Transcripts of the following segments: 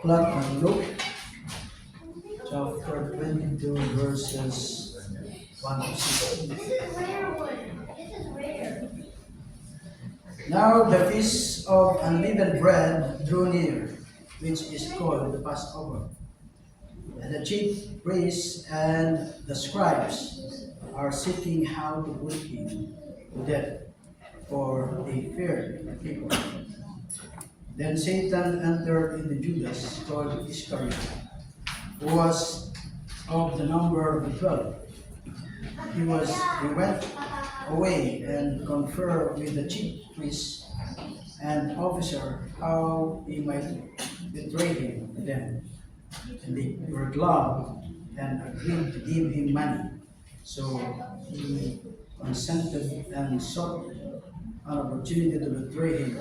Aklat ng Luke, chapter 22, verses 1 to 6. Now the feast of unleavened bread drew near, which is called the Passover. And the chief priests and the scribes are seeking how to put him to death, for they feared the people. Then Satan entered into Judas, called Iscariot, who was of the number of the 12. He went away and conferred with the chief priests and officer how he might betray him to them. And they were glad and agreed to give him money. So he consented and sought an opportunity to betray him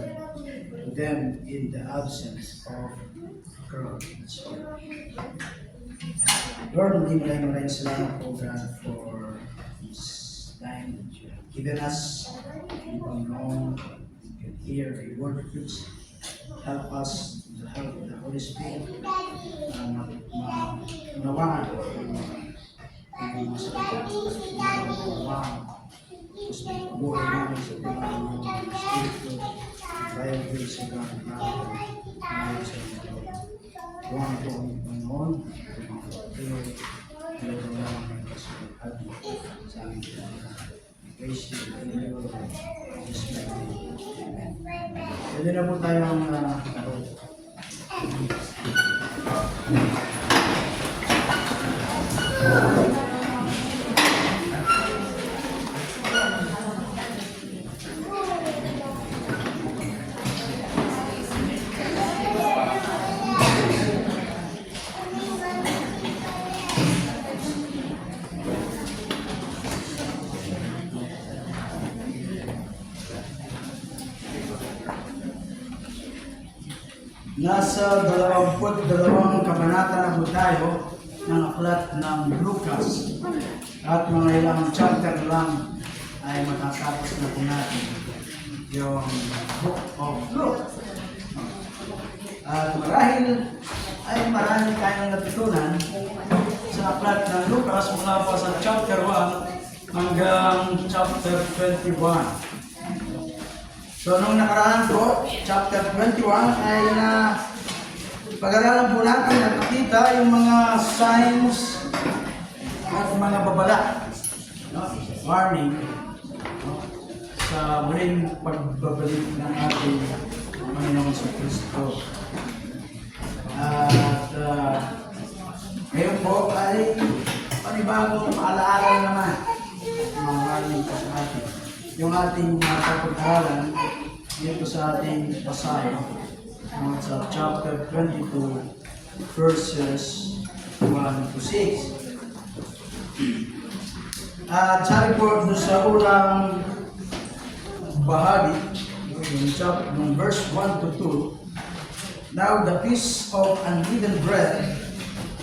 to them in the absence of a crowd. Lord, maraming salamat po God for this time that you have given us. We know we can hear a word of which help us to help the Holy Spirit maunawaan ang mga salita at maunawaan sa buhay namin sa buhay ng Espiritu dahil din sa God namin sa buwan po ang Panginoon pero naman at sa aming praise you and you this morning. Amen. Pwede na po tayong karoon. Nasa 22 kabanata na po tayo ng aklat ng Lucas at mga ilang chapter lang ay matatapos na po natin yung Book of Luke. At marahil ay marami tayong natutunan sa aklat ng Lucas mula pa sa chapter 1 hanggang chapter 21. So, nung nakaraan po, chapter 21 ay pag-aralan po natin at nakita yung mga signs at mga babala, no? Warning, no? Sa muling pagbabalik ng ating Panginoon sa Kristo. At ngayon po ay panibagong alaala naman mga warning po sa atin. Yung ating pag-aralan dito sa ating pasahe sa chapter 22 verses 1 to 6. At sabi po sa unang bahagi, yung verse 1 to 2, now the feast of unleavened bread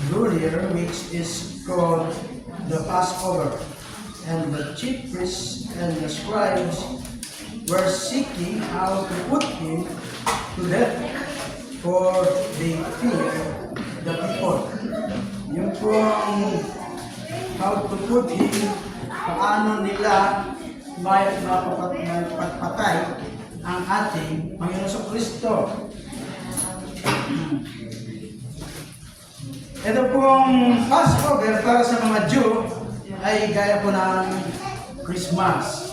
drew near, which is called the Passover. And the chief priests and the scribes were seeking how to put him to death, for they feared the people. Yung pong how to put him, paano nila may mapatay ang ating Panginoon sa Kristo. Ito pong Passover para sa mga Jew ay gaya po ng Christmas.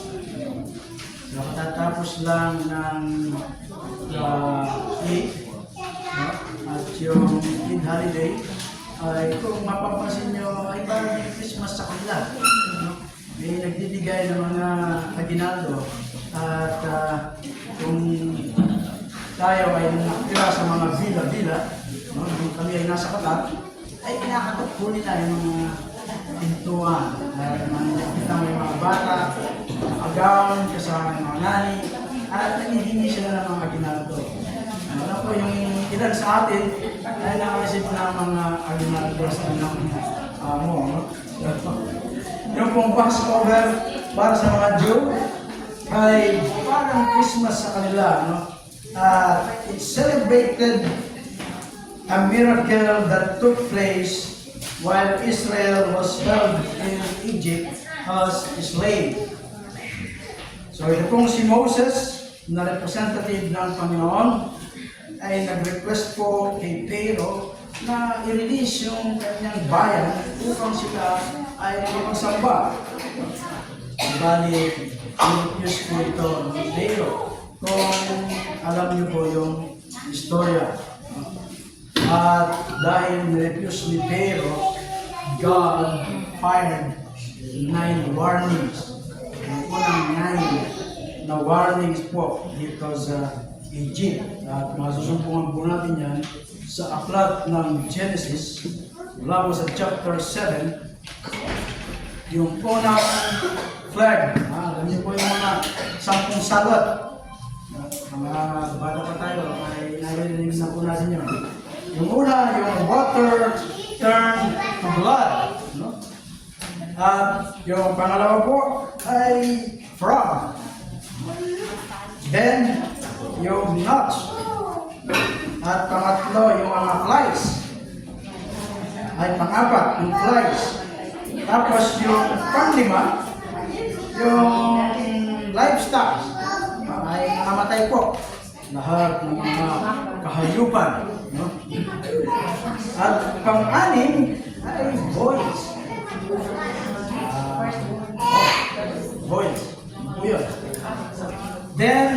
So, matatapos lang ng Eid, no? At yung Eid holiday ay kung mapapansin nyo ay parang yung Christmas sa kanila, no? May nagbibigay ng mga aginaldo at kung tayo ay nakatira sa mga villa-villa, no? Kung kami ay nasa Qatar, ay kinakatok po nila yung mga pintuan. Nakikita mo yung mga bata, agawan, kasama yung mga nani, at nanghihingi sila ng mga aginaldo. Ano po, yung ilan sa atin ay nakaisip na mga aginaldo sa ng amo. Yung pong Passover para sa mga Jew ay parang Christmas sa kanila. No? It's celebrated a miracle that took place while Israel was held in Egypt as a slave. So ito pong si Moses na representative ng Panginoon ay nag-request po kay Pharaoh na i-release yung kanyang bayan upang sila ay magsamba. Bali, i-refuse po ito ng Pharaoh. Kung alam niyo po yung istorya. At dahil ni-refuse ni Pharaoh, God fired 9 warnings. Yung unang 9 na warnings po dito sa Egypt. At masusumpungan po natin yan sa aklat ng Genesis, mula po sa chapter 7, yung unang flag. Alam niyo po yung mga 10 salat. Mga bata pa tayo, ay narinig na po natin yun. Yung una, yung water turned to blood. No? At yung pangalawa po ay frog. Then, yung nuts. At pangatlo, yung mga flies. Ay pang-apat, yung flies. Tapos yung panglima, yung livestock. Ay namatay po. Lahat ng mga kahayupan. No? At pang-anim ay boys. Boys. Yun. Then,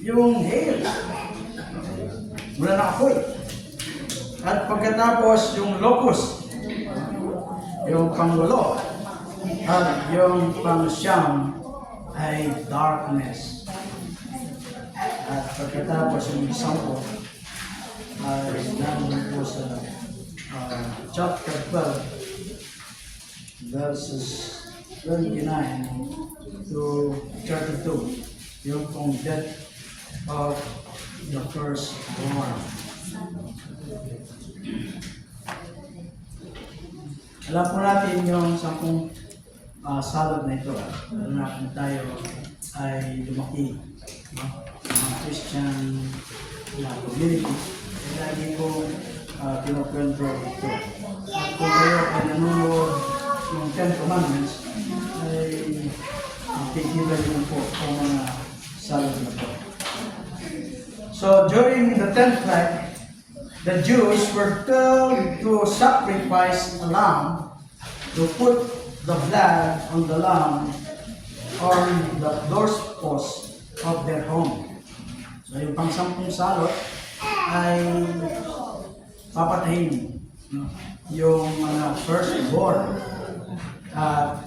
yung hail. Wala na apoy. At pagkatapos, yung locust. Yung pang-walo. At yung pang-siyam ay darkness. At pagkatapos yung 10 ay namin po sa chapter 12 verses 29 to 32, yung pong death of the firstborn. Alam po natin yung 10 salad na ito. Alam na kung tayo ay lumaki. Mga Christian community, ay lagi ko kinukwento ito. At kung kayo ay nanonood ng 10 Commandments, ay tigilan nyo po ang mga salad na ito. So during the 10th plague, the Jews were told to sacrifice a lamb, to put the blood on the lamb on the doorpost of their home. So yung pang-10 salot ay papatayin, no? Yung firstborn. At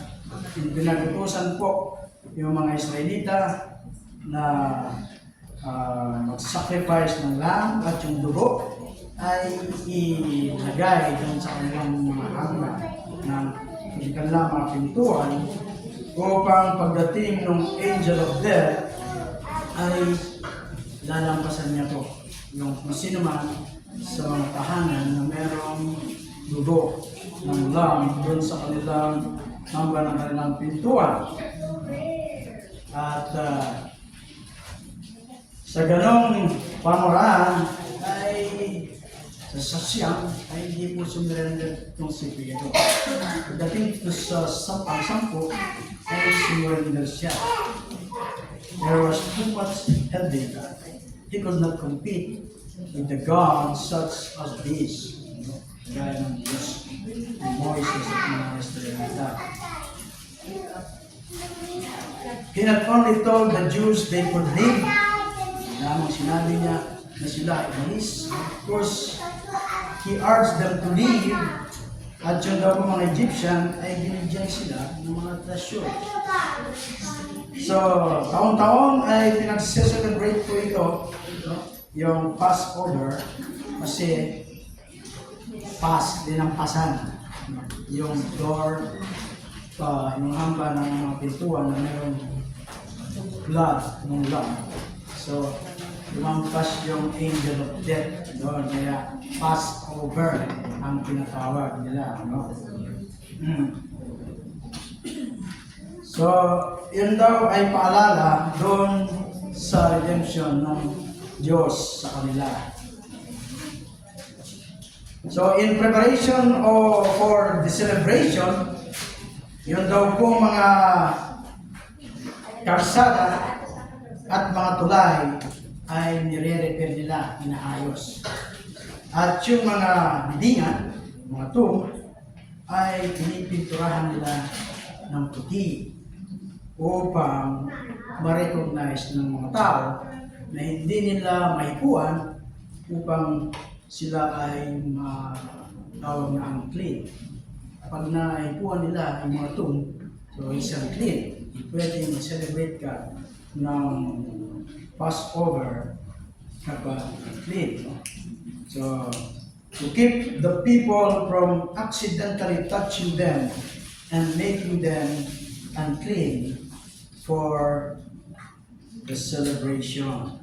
pinagutusan po yung mga Israelita na mag-sacrifice ng lamb at yung dugo ay ilagay doon sa kanilang mga hanggan ng kanilang mga pintuan upang pagdating ng angel of death ay lalampasan niya po yung sino man sa mga tahanan na merong dugo ng lamb doon sa kanilang hanggan ng kanilang pintuan. At sa ganong pamaraan ay sa siyang ay hindi po sumurrender itong si Pedro. Pagdating ito sa sampo ay sumurrender siya. There was too much headache. He could not compete with the gods such as these. Gaya ng Diyos, ng Moises at mga Israelita. He not only told the Jews they could live, lamang sinabi niya na sila ibalis. Of course, he urged them to leave. At yung daw mga Egyptian ay binigyan sila ng mga trasyon. So, taon-taon ay pinag-celebrate po ito, no? Yung Passover, kasi dinampasan. Yung door, yung hanggan ng mga pintuan na mayroong blood ng lamb. So, lumampas yung angel of death doon, kaya Passover ang pinatawag nila, no? So, yun daw ay paalala doon sa redemption ng Diyos sa kanila. So in preparation for the celebration, yun daw po mga karsada at mga tulay ay nire-repair nila, inaayos. At yung mga bidingan, mga tomb, ay pinipinturahan nila ng puti upang ma-recognize ng mga tao na hindi nila mahipuan upang sila ay tawag na unclean. Pag nahipuan nila ang mga tomb, so isang clean, pwede mag-celebrate ka ng Passover kapag clean. So, to keep the people from accidentally touching them and making them unclean for the celebration.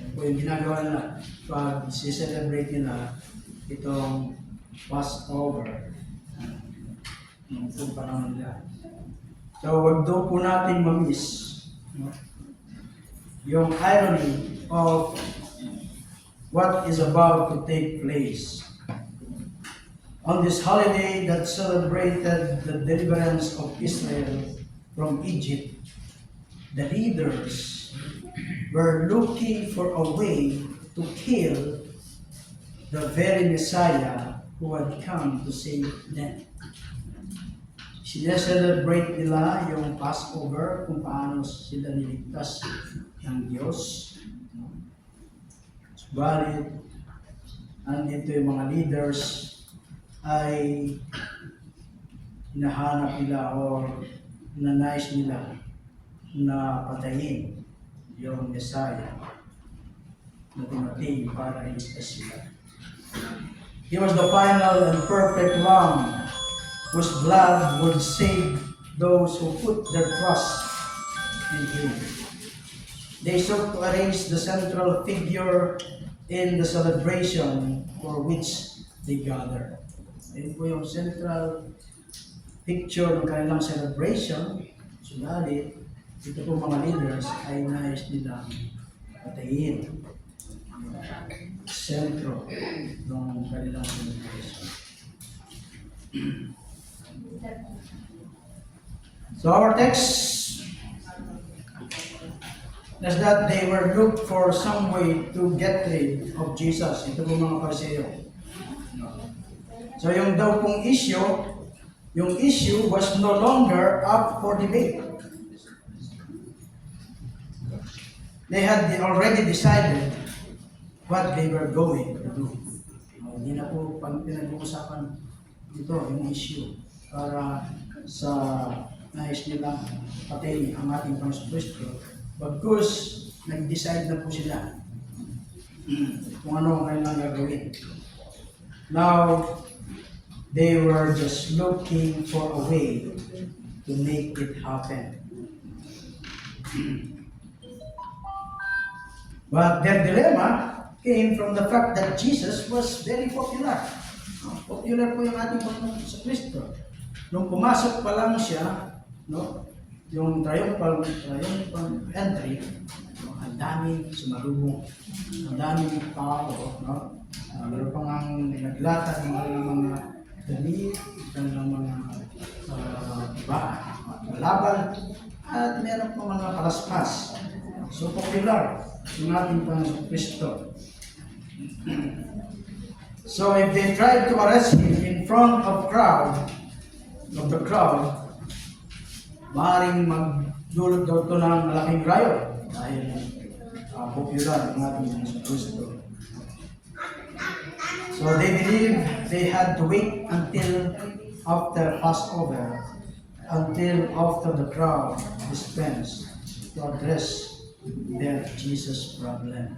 Yan po yung ginagawa nila pag si-celebrate nila itong Passover. Yung po panahon nila. So, wag daw po natin mamiss, no? Yung irony of what is about to take place. On this holiday that celebrated the deliverance of Israel from Egypt, the leaders were looking for a way to kill the very Messiah who had come to save them. Sina-celebrate nila yung Passover, kung paano sila niligtas ng Diyos. Subalit, andito yung mga leaders ay hinahanap nila o nanais nila na patayin yung Messiah na dumating para iligtas sila. He was the final and perfect Lamb whose blood would save those who put their trust in Him. They sought to arrange the central figure in the celebration for which they gather. Ayun po yung central picture ng kanilang celebration. Subalit, ito po mga leaders ay nais nilang patayin sentro ng kanilang celebration. So our text is that they were looked for some way to get rid of Jesus. Ito po mga Pariseo. So yung daw pong yung issue was no longer up for debate. They had already decided what they were going to do. Hindi na po pinag-uusapan ito, yung issue, para sa nais nilang patayin ang ating Panginoon Kristo. Bagkus, nag-decide na po sila kung ano ang kailangan gagawin. Now, they were just looking for a way to make it happen. But their dilemma came from the fact that Jesus was very popular. Popular po yung ating Panginoon sa Kristo. Nung pumasok pa lang siya, no, yung triumphal entry, no, ang daming sumarubong, ang daming tao, no? Meron pang ang naglatag ng mga damit, ng mga laban, at meron pang mga palaspas. So popular yung ating Panginoon Kristo. So if they tried to arrest him in front of the crowd, maaaring magdulot daw ito ng malaking riot dahil popular ang ating Kristo. So they believe they had to wait until after Passover, until after the crowd dispersed to address their Jesus problem.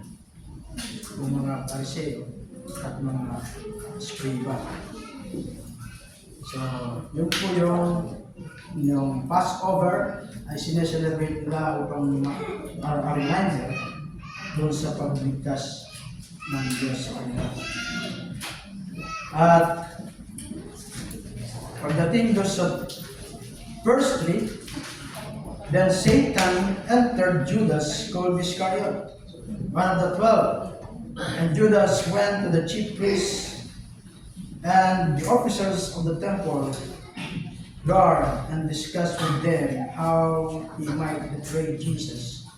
Yung mga Pariseo at mga Scriba. So, yun po yung Passover ay sineselebrate nila upang reminder doon sa pagligtas ng Diyos sa kanila. At pagdating doon sa verse 3, then Satan entered Judas called Iscariot, one of the 12. And Judas went to the chief priests and the officers of the temple guard and discussed with them how he might betray Jesus.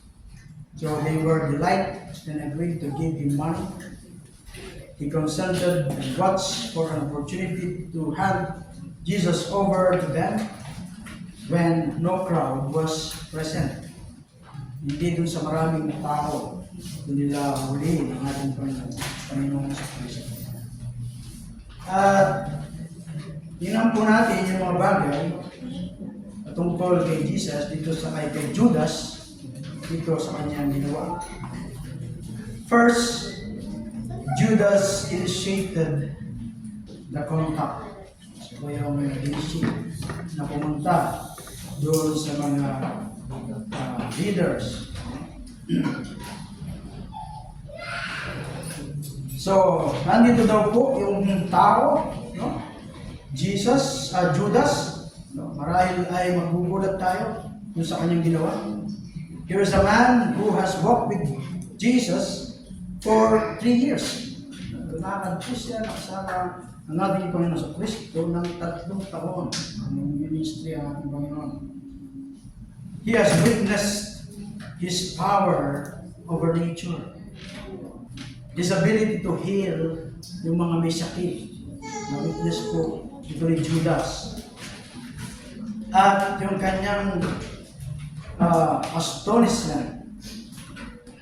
So they were delighted and agreed to give him money. He consented and watched for an opportunity to hand Jesus over to them when no crowd was present. Hindi dun sa maraming tao, doon nila huliin ang ating Panginoong Kristo. At tingnan po natin yung mga bagay tungkol kay Jesus dito sa kay Judas, dito sa kanyang ginawa. First, Judas initiated the contact. So yung initiate na pumunta doon sa mga leaders. So, nandito daw po yung tao, no? Judas, no? Marahil ay magbubulat tayo kung sa kanyang ginawa. Here is a man who has walked with Jesus for 3 years. Lumakad po siya nakasama ang ating Panginoon Kristo ng 3 taon ang ministry ang ating Panginoon. He has witnessed His power over nature. His ability to heal yung mga may sakit. Na-witness po ito ni Judas. At yung kanyang astonishment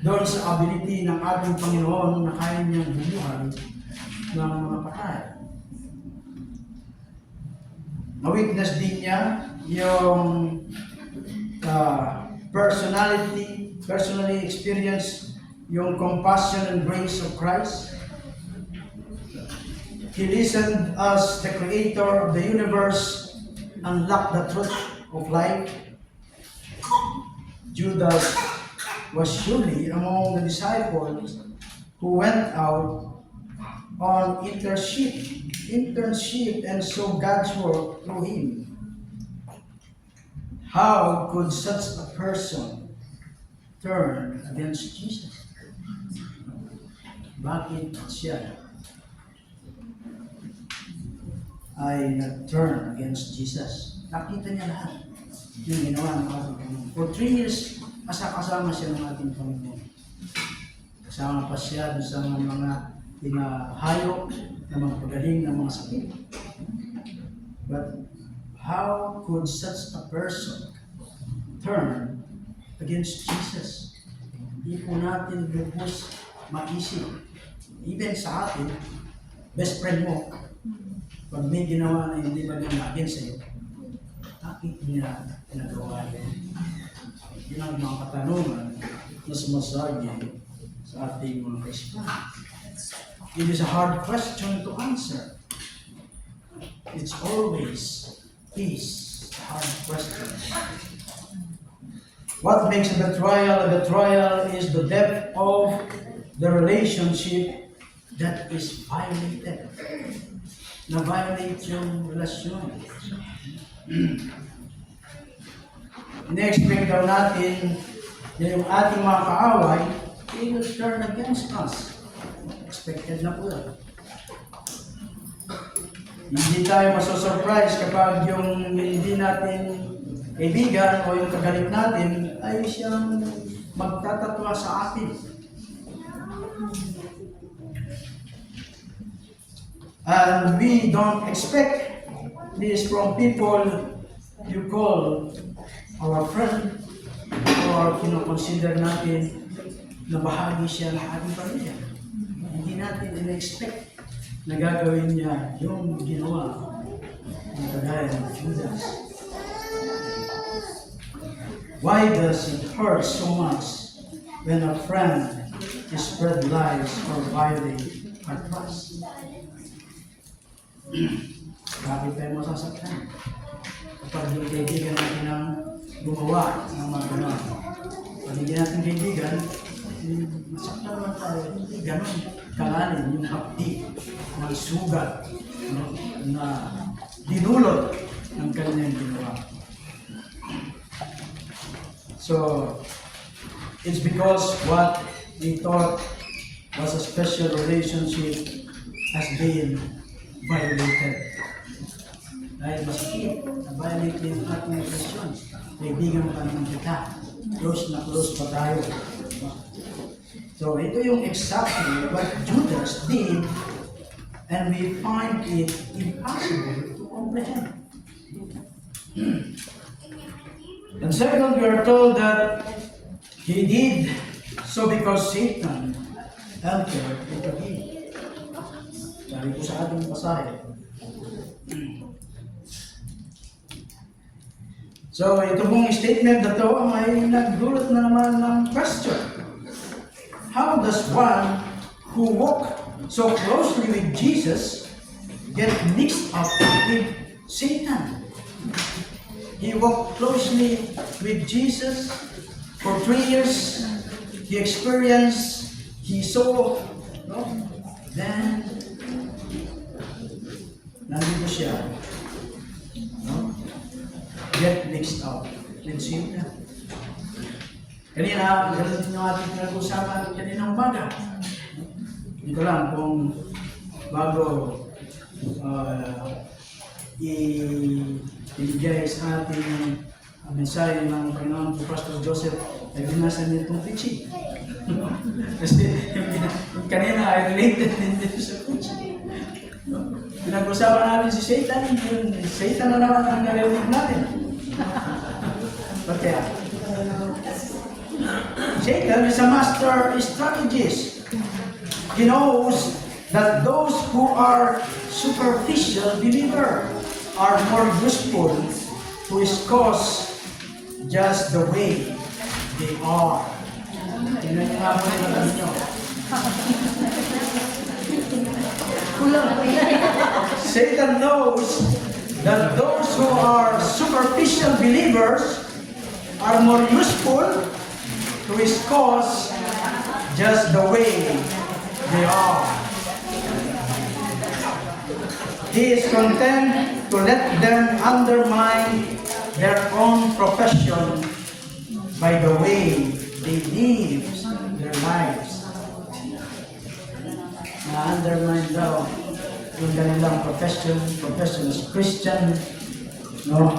doon sa ability ng ating Panginoon na kaya niyang bumuhay ng mga patay. Na-witness din niya yung personally experience yung compassion and grace of Christ. He listened as the creator of the universe unlocked the truth of life. Judas was surely among the disciples who went out on internship and saw God's work through him. How could such a person turn against Jesus? Bakit siya ay nag-turn against Jesus? Nakita niya lahat yung ginawa ng ating Panginoon. For 3 years, kasama siya ng ating Panginoon. Kasama pa siya sa mga pinahayo na mga pagaling ng mga sakit. But how could such a person turn against Jesus? Hindi po natin lubos maisip. Even sa atin, best friend mo, pag may ginawa na hindi maganda against sa'yo, bakit niya nagawa yun? Yun ang mga katanungan na sumasagi sa ating mga Kristo. It is a hard question to answer. It's always a hard question. What makes a betrayal a betrayal is the depth of the relationship that is violated. Na-violate yung relasyon. In-expect daw natin na yung ating mga kaaway, they will turn against us. Expected na po yan. Hindi tayo masosurprise kapag yung hindi natin kaibigan o yung kagalit natin ay siyang magtatatwa sa atin. And we don't expect this from people you call our friend or kinoconsider natin na bahagi siya ng ating pamilya. Hindi natin in-expect na gagawin niya yung ginawa ng kagaya ng Judas. Why does it hurt so much when a friend spread lies or violate our trust? Bakit tayo masasaktan? Kapag yung kaibigan natin ang gumawa ng mga gano'n. Pag hindi natin kaibigan, masaktan naman tayo. Hindi gano'n kalalim yung hapdi, ng sugat, na dinulot ng kanyang ginawa. So, it's because what we thought was a special relationship has been violated. Dahil masakit, na-violate yung ating relasyon. Kaibigan pa naman kita. Close na close pa tayo. So ito yung exactly what Judas did, and we find it impossible to comprehend. And second, we are told that he did so because Satan entered into him. Sabi ko sa ating pasahe. So ito pong statement na to ay nagdulot na naman ng question. How does one who walked so closely with Jesus get mixed up with Satan? He walked closely with Jesus for 3 years. He experienced, he saw, no? Then, nandito siya, no? Get mixed up with Satan. Kanina, ganun din yung ating pinag-usapan kaninang umaga. Dito lang kung bago ibigay sa ating mensahe ng Panginoon po Pastor Joseph ay binasa niya itong teaching. Kasi yung kanina ay related din dito sa teaching. Pinag-usapan natin si Satan, yung Satan na naman ang narinig natin. Bakit? Satan is a master strategist. He knows that those who are superficial believers are more useful to his cause just the way they are. Tingnan niyo nga po yung alam niyo. Satan knows that those who are superficial believers are more useful to his cause just the way they are. He is content to let them undermine their own profession by the way they live their lives. Na-undermine daw yung kanilang profession as Christian, no?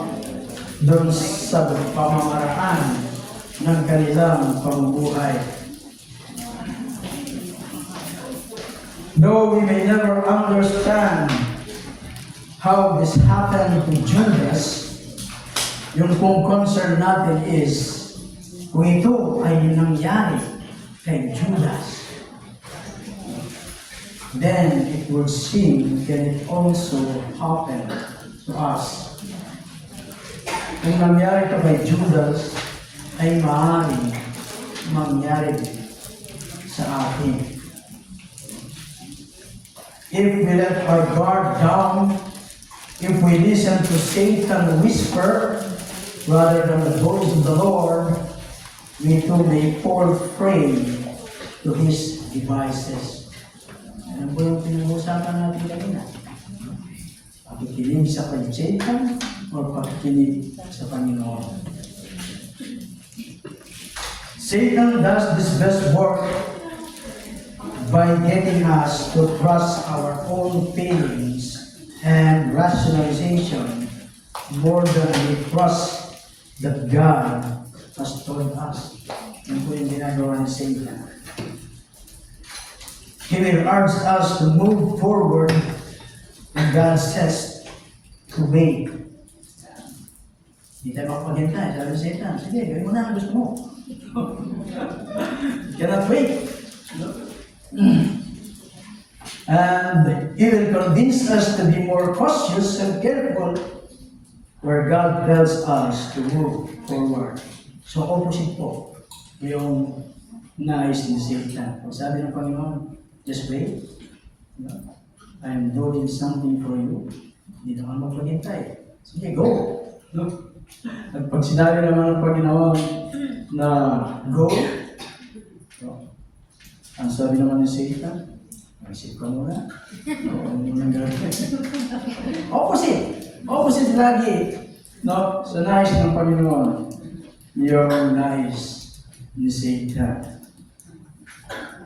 Doon sa pamamaraan ng kanilang pamumuhay. Though we may never understand how this happened to Judas, yung kung concern natin is kung ito ay nangyari kay Judas, then it would seem that it also happened to us. Kung nangyari ito kay Judas, ay maaaring mangyari sa atin. If we let our guard down, if we listen to Satan whisper rather than the voice of the Lord, we too may fall prey to his devices. Ano po yung pinag-uusapan natin kanina? Pakikinig sa kay Satan o pakikinig sa Panginoon? Satan does this best work by getting us to trust our own feelings and rationalization more than we trust that God has told us. Yan po yung ginagawa ni Satan. He will urge us to move forward when God says to wait. Hindi tayo makapaghintay. Sabi ni Satan, sige, gawin mo na ang gusto mo. Cannot wait. And he will convince us to be more cautious and careful where God tells us to move forward. So opposite po yung nais ni Satan. Pag sabi ng Panginoon, just wait. I'm doing something for you. Hindi naman magpaghintay. Sige, go. At pag sinabi naman ng Panginoon na go, ang sabi naman ni Satan, isip ka muna. Opposite lagi. No? Sa nais ng Panginoon, yung nais ni Satan.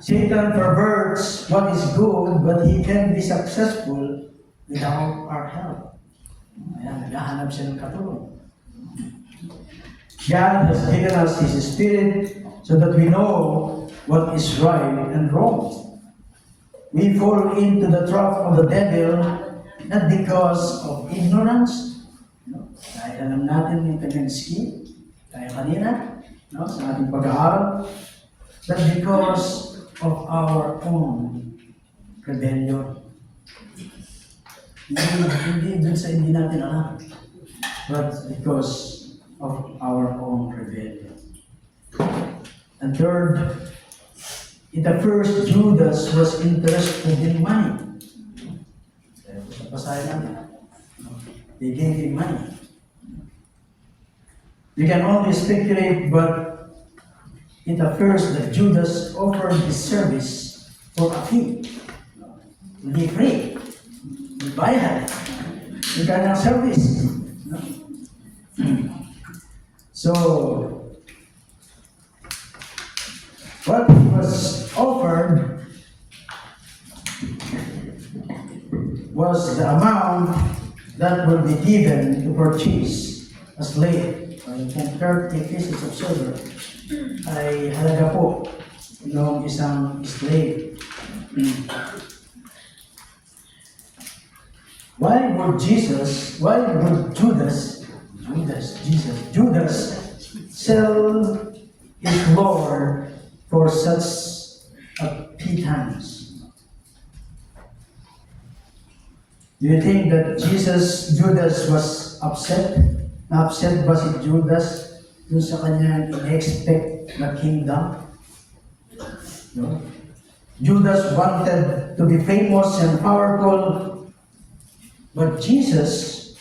Satan perverts what is good, but he can be successful without our help. Ayan, naghahanap siya ng katulong. God has given us His Spirit so that we know what is right and wrong. We fall into the trap of the devil not because of ignorance, no? Dahil alam natin yung kanyang scheme, kaya kanina, no? Sa ating pag-aaral, but because of our own rebellion. Hindi dun sa hindi natin alam, but because of our own rebellion. And third, in the first, Judas was interested in money. Sa pasahe natin, they gave him money. You can only speculate, but in the first, that Judas offered his service for a fee. Hindi free. Hindi bayad. Yung kanyang service. So, what was offered was the amount that will be given to purchase a slave. Yung 30 pieces of silver ay halaga po ng isang slave. Why would Judas sell his Lord for such a pittance? Do you think that Judas was upset? Na-upset ba si Judas dun sa kanyang in-expect na kingdom? No? Judas wanted to be famous and powerful, but Jesus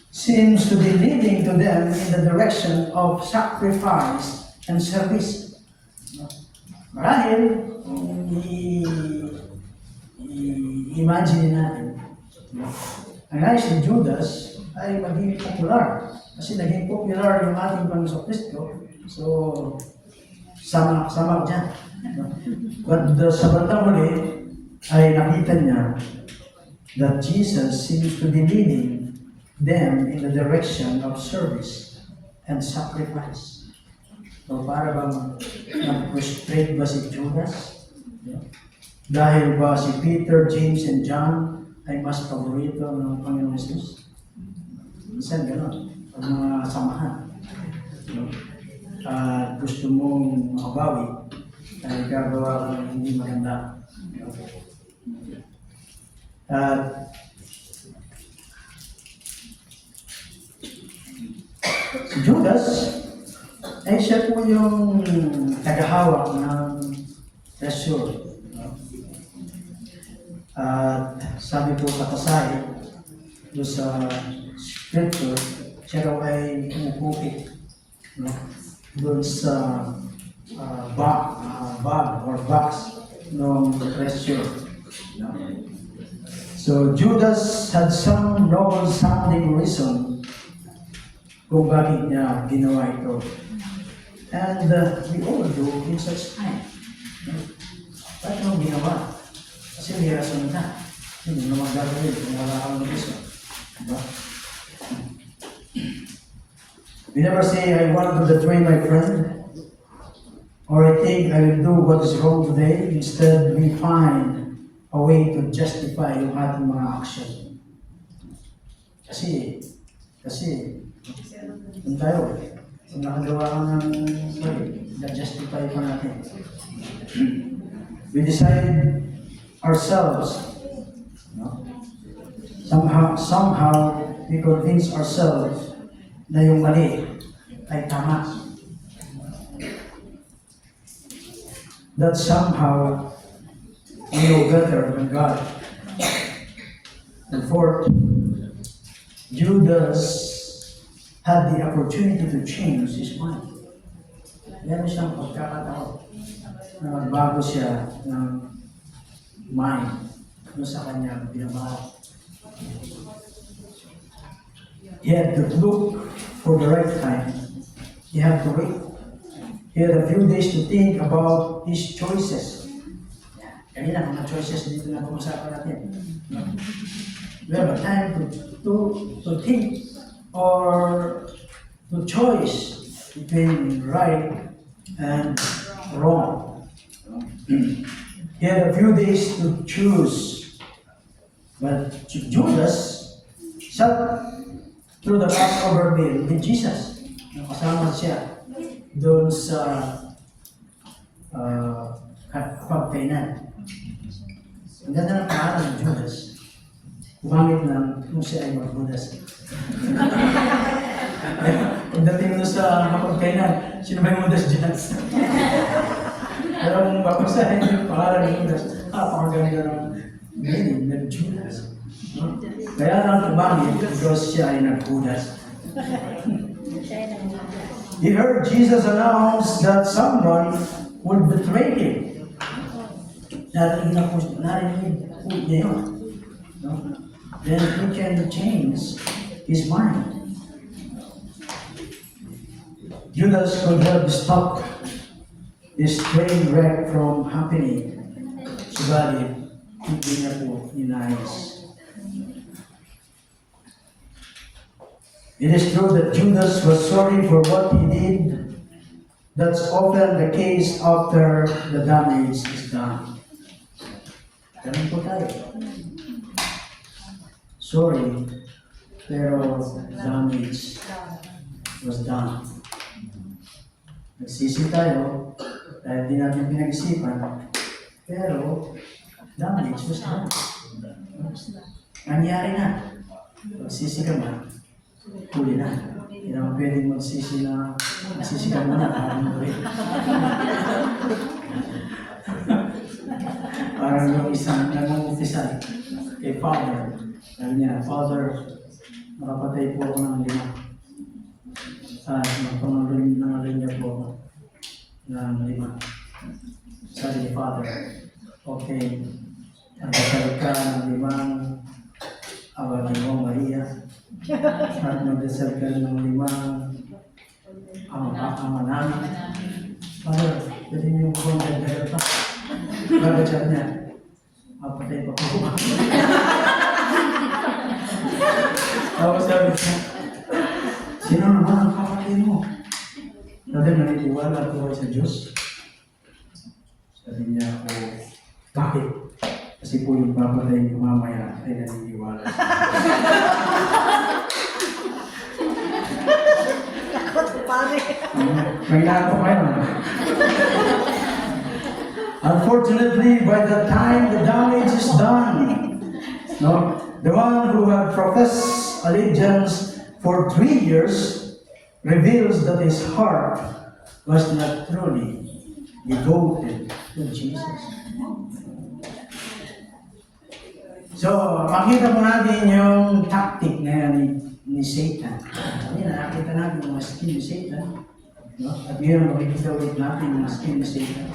seems to be leading to them in the direction of sacrifice and service. Marahil, i-imagine natin, ang nais ni Judas ay maging popular. Kasi naging popular yung ating Panginoon Kristo. So, sama ko dyan. But sa bandang huli, ay nakita niya that Jesus seems to be leading them in the direction of service and sacrifice. So, para bang nag-frustrate ba si Judas? Dahil ba si Peter, James, and John ay mas paborito ng Panginoon Jesus? Minsan gano'n, pag mga samahan. Gusto mong makabawi, ay gagawa ka ng hindi maganda. Si Judas, ay siya po yung tagahawak ng treasure. At sabi po sa pasahe, doon sa scripture, siya raw ay pumupukit doon sa bag or box ng treasure. So Judas had some noble sounding reason kung bakit niya ginawa ito. And we all do in such time. Bakit mo ginawa? Kasi may rason ka. Hindi mo naman gagawin kung wala kang reason. Diba? We never say, I want to betray my friend, or I think I will do what is wrong today. Instead, we find a way to justify yung ating mga action. Kasi, kung tayo, kung nakagawa ka ng na-justify pa natin. We decide ourselves, no? Somehow, we convince ourselves na yung mali ay tama. That somehow we know better than God. And fourth, Judas had the opportunity to change his mind. Meron siyang pagkakataon na magbago siya ng mind sa kanyang pinamahal. He had to look for the right time. He had to wait. He had a few days to think about his choices. Kanina, mga choices dito na pag-usapan natin. We have a time to think or to choice between right and wrong. He had a few days to choose. But Judas sat through the Passover meal with Jesus. Nakasama siya doon sa pagkainan. Ang ganda ng pangalan ng Judas. Kumamit lang kung siya ay mag-Judas. Pagdating doon sa pagkainan, sino ba yung Judas dyan? Pero kung babasahin yung pangalan ng Judas, pakaganda ng meaning ng Judas. Kaya lang kumamit because siya ay nag-Judas. He heard Jesus announce that someone would betray him. Narinig po niya yun. Then he can change his mind. Judas could have stopped this train wreck from happening. Subalit, hindi niya po inayos. It is true that Judas was sorry for what he did. That's often the case after the damage is done. Ganun po tayo. Sorry, pero damage was done. Nagsisi tayo dahil di natin pinag-isipan, pero damage was done. Nangyari na. Magsisi ka man, huli na. Hindi naman pwedeng magsisi na magsisi ka muna. Parang yung isang nangungufisal kay Father. Sabi niya, Father, nakapatay po ako ng 5. Nagpangalain niya po ako ng 5. Sabi ni Father, okay, nagpasal ka ng 5 awalin mo Maria at magdasal ka ng 5 ama namin. Father, pwede niyo po nagdagdag pa. Bakit siya niya? Mapatay pa po. Tapos sabi niya, sino naman ang kapatid mo? Dati naniniwala ko sa Diyos. Sabi niya ako, bakit? Kasi po yung papatay ko mamaya ay naniniwala. Takot pare. May lato kayo. Unfortunately, by the time the damage is done, the one who had professed allegiance for 3 years reveals that his heart was not truly devoted to Jesus. So, makita mo natin yung tactic ngayon ni Satan. Hindi na, nakita natin yung mga skin ni Satan. At ngayon, makikita ulit natin yung mga skin ni Satan.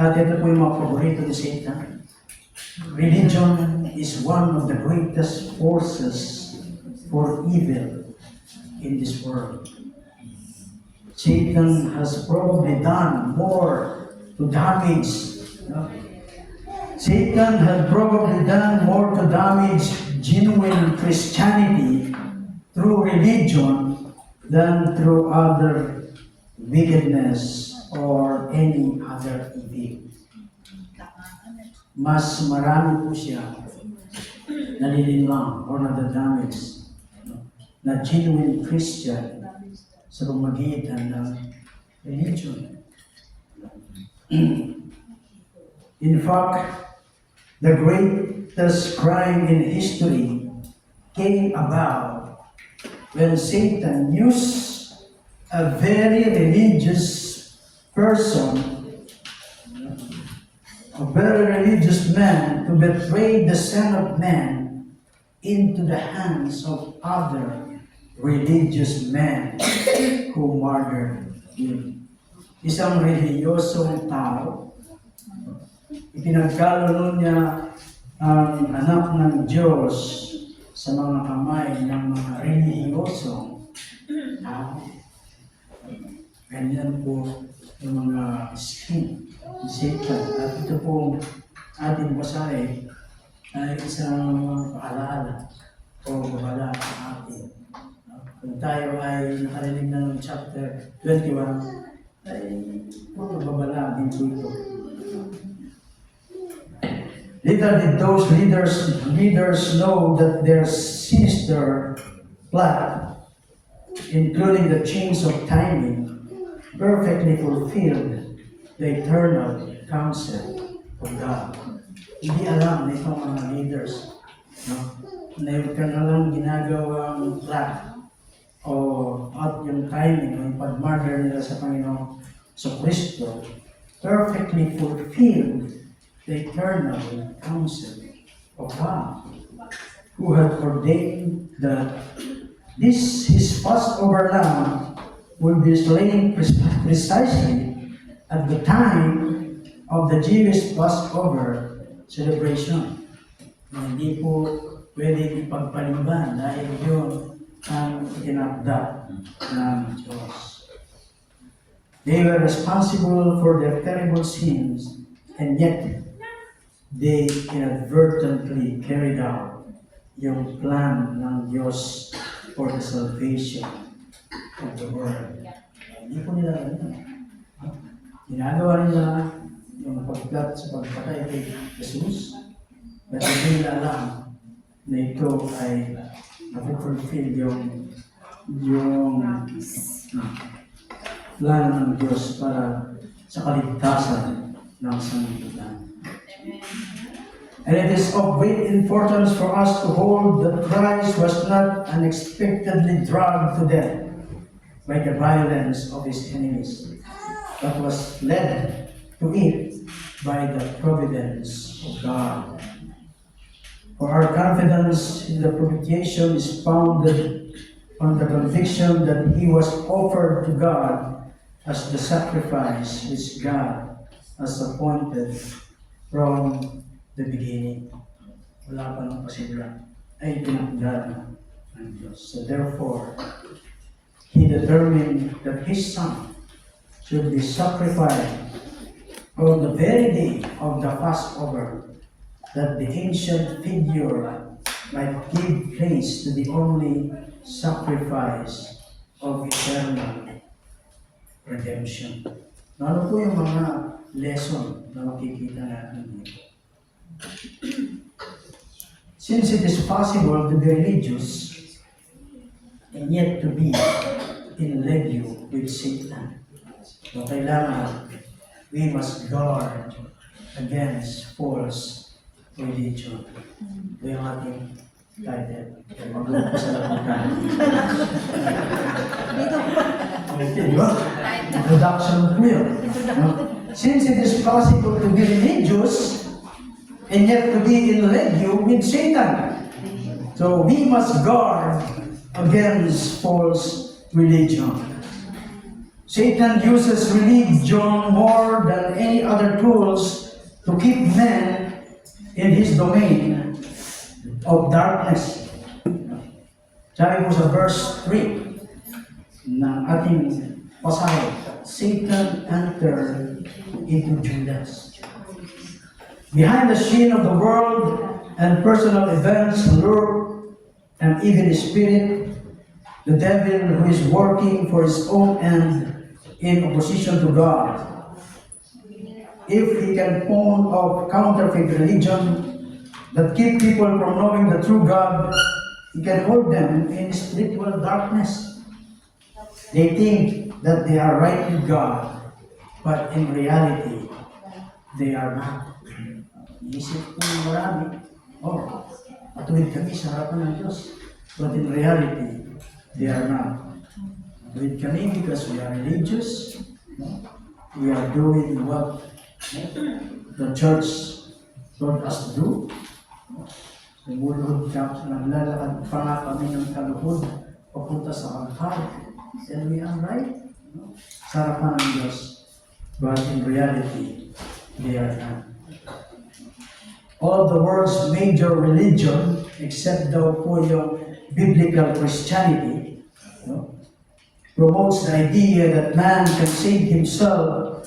At ito po yung mga paborito ni Satan. Religion is one of the greatest forces for evil in this world. Satan has probably done more to damage. Satan has probably done more to damage genuine Christianity through religion than through other wickedness or any other evil. Mas marami po siya nalilinlang or nadadamage na genuine Christian sa pamagitan ng religion. In fact, the greatest crime in history came about when Satan used a very religious person, a very religious man, to betray the Son of Man into the hands of other religious men who murdered him. Isang reliyosong tao, ipinagkaloob niya ang anak ng Diyos sa mga kamay ng mga reliyosong tao. Ganyan po yung mga skin si Satan. At ito pong ating basahin ay isang paalaala o babala sa atin. Kung tayo ay nakarinig na ng chapter 21, ay puro babala din po ito. Little did those leaders know that their sinister plot, including the chains of timing, perfectly fulfilled the eternal counsel of God. Hindi alam nitong mga leaders, no? Na yung kanilang ginagawang plot o at yung timing, yung pag-murder nila sa Panginoon sa Kristo, perfectly fulfilled the eternal counsel of God, who had ordained that this his Passover lamb will be slain precisely at the time of the Jewish Passover celebration. Hindi po pwede ipagpalimban dahil yun ang itinakda ng Diyos. They were responsible for their terrible sins, and yet they inadvertently carried out yung plan ng Diyos for the salvation of the world. Hindi po nila alam. Ginagawa nila yung pagplat sa pagpatay kay Jesus, but hindi nila alam na ito ay napupulfill yung plan ng Diyos para sa kaligtasan ng sanlibutan. And it is of great importance for us to hold that Christ was not unexpectedly dragged to death by the violence of his enemies, but was led to it by the providence of God. For our confidence in the propitiation is founded on the conviction that he was offered to God as the sacrifice which God has appointed from the beginning. Wala pa ng pasimula ay tinakda ng Diyos. So therefore, he determined that his son should be sacrificed on the very day of the Passover, that the ancient figure might give place to the only sacrifice of eternal redemption. Ano po yung mga lesson na makikita natin dito? Since it is possible to be religious and yet to be in league with Satan, so kailangan we must guard against false religion. Ito yung ating title. Magluto ko sa labutan. Okay, di ba? Introduction po yun. Since it is possible to be religious and yet to be in league with Satan, so we must guard against false religion. Satan uses religion more than any other tools to keep men in his domain of darkness. Sabi po sa verse 3 ng ating pasahe, Satan entered into Judas. Behind the scene of the world and personal events lurk an evil spirit, the devil who is working for his own end in opposition to God. If he can form of counterfeit religion that keep people from knowing the true God, he can hold them in spiritual darkness. They think that they are right with God, but in reality, they are not. Iisip po marami, matuwid kami sa harapan ng Diyos, but in reality, they are not. Matuwid kami because we are religious, we are doing what the church told us to do. Lumulod ka, naglalakad pa nga kami ng kaluhod papunta sa altar. And we are right. Sa harapan ng Diyos. But in reality, they are not. All the world's major religion, except daw po yung biblical Christianity, promotes the idea that man can save himself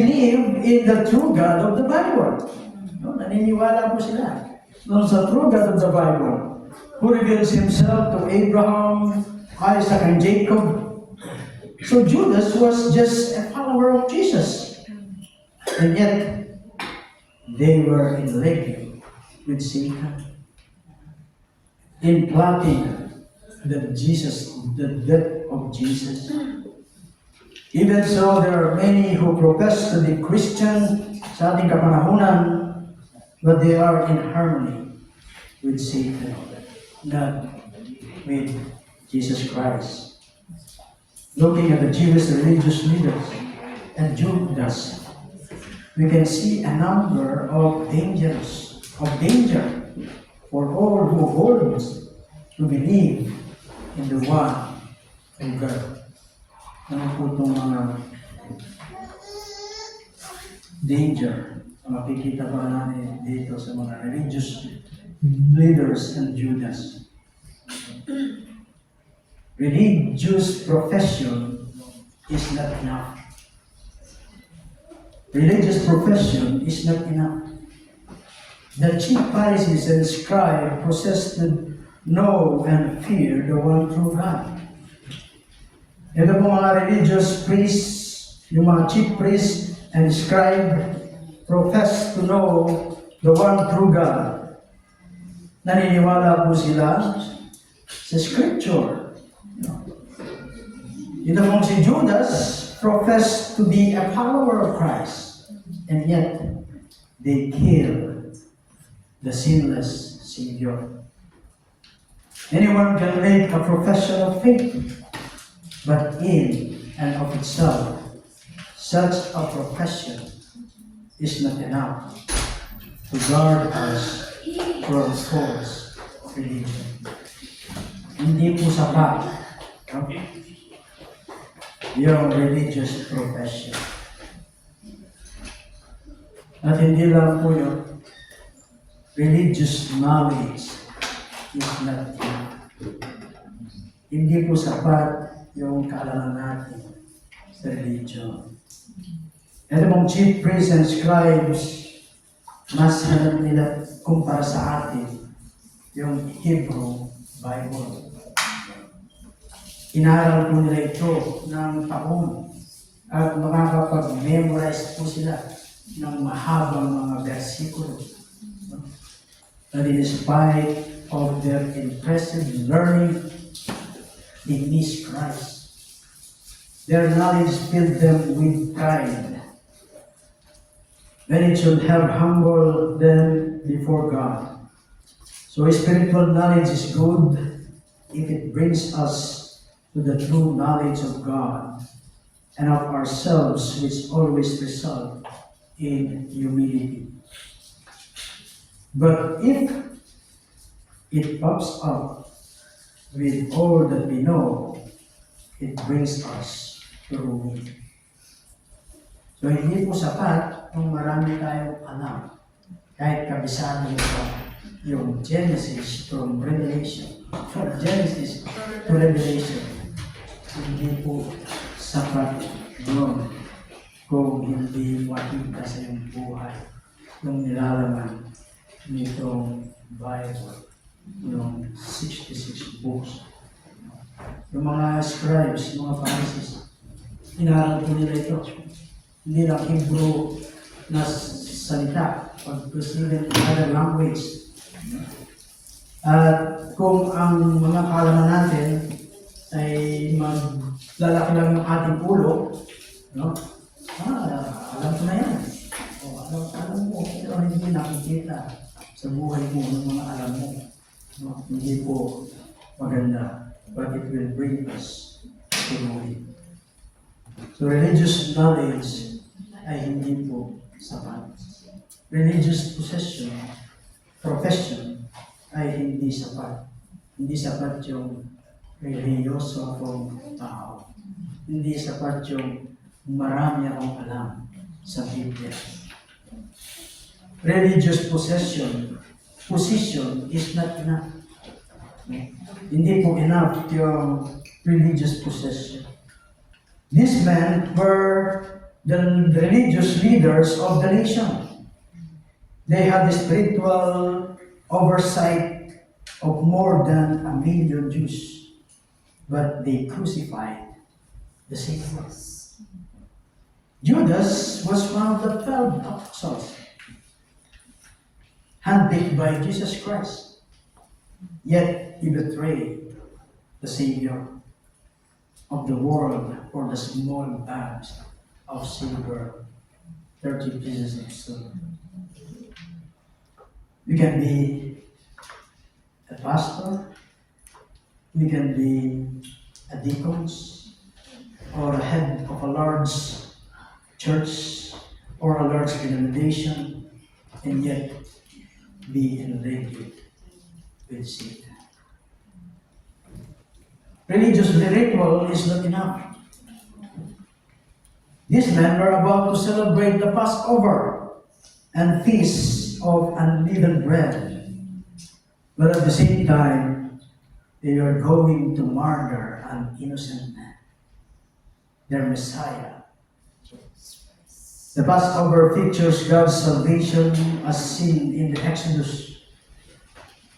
believed in the true God of the Bible. No, naniniwala po sila doon sa true God of the Bible, who reveals himself to Abraham, Isaac, and Jacob. So Judas was just a follower of Jesus. And yet, they were in league with Satan, in plotting the death of Jesus. Even so, there are many who profess to be Christian sa ating kapanahunan, but they are in harmony with Satan, not with Jesus Christ. Looking at the Jewish religious leaders and Judas, we can see a number of danger for all who hold to believe in the one true God. Ano po itong mga danger na makikita pa natin dito sa mga religious leaders and Judas? Religious profession is not enough. Religious profession is not enough. The chief Pharisees and scribes professed to know and fear the one true God. Ito po mga religious priests, yung mga chief priests and scribe profess to know the one true God. Naniniwala po sila sa scripture. Ito pong si Judas professed to be a follower of Christ, and yet they kill the sinless Savior. Anyone can make a profession of faith, but in and of itself, such a profession is not enough to guard us from false religion. Hindi po sapat, no? Yung religious profession. At hindi lang po yung religious knowledge is not enough. Hindi po sapat yung kaalaman natin sa religion. Ito mong chief priests and scribes, mas hanap nila kumpara sa atin yung Hebrew Bible. Inaral po nila ito ng taon at makakapag-memorize po sila ng mahabang mga versikulo. But in spite of their impressive learning, they miss Christ. Their knowledge filled them with pride, when it should have humbled them before God. So spiritual knowledge is good if it brings us to the true knowledge of God and of ourselves, which always result in humility. But if it pops up with all that we know, it brings us to ruin. So hindi po sapat kung marami tayong alam. Kahit kabisado ito yung Genesis from Revelation. From Genesis to Revelation. Hindi po sapat yun kung hindi makita sa iyong buhay yung nilalaman nitong Bible, yung 66 books. Yung mga scribes, yung mga Pharisees, inaral po nila ito. Hindi lang Hebrew na salita, pag-proceed in other language. At kung ang mga kaalaman natin ay maglalaki lang ng ating ulo, no? Alam ko na yan. Alam mo, pero hindi nakikita sa buhay mo ng mga alam mo. No? Hindi po maganda, but it will bring us to ruin. So religious knowledge ay hindi po sapat. Religious profession ay hindi sapat. Hindi sapat yung religyoso akong tao. Hindi sapat yung marami akong alam sa Biblia. Religious position is not enough. Hindi po enough yung religious possession. These men were the religious leaders of the nation. They had the spiritual oversight of more than 1 million Jews, but they crucified the Savior. Judas was one of the 12 apostles, handpicked by Jesus Christ, yet he betrayed the Savior of the world for the small bags of silver, 30 pieces of silver. You can be a pastor, you can be a deacon, or a head of a large church or a large denomination, and yet be enraged with Satan. Religious ritual is not enough. These men were about to celebrate the Passover and feast of unleavened bread, but at the same time, they are going to murder an innocent man, their Messiah. The Passover features God's salvation as seen in the Exodus.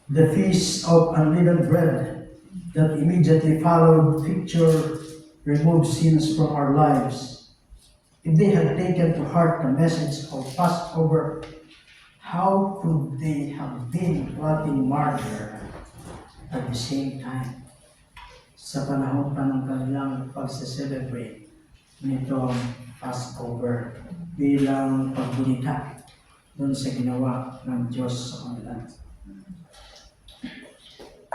The feast of unleavened bread that immediately followed feature removed sins from our lives. If they had taken to heart the message of Passover, how could they have been plotting murder at the same time? Sa panahon pa ng kanilang pagse-celebrate nitong Passover bilang pagbunita doon sa ginawa ng Diyos sa kanila.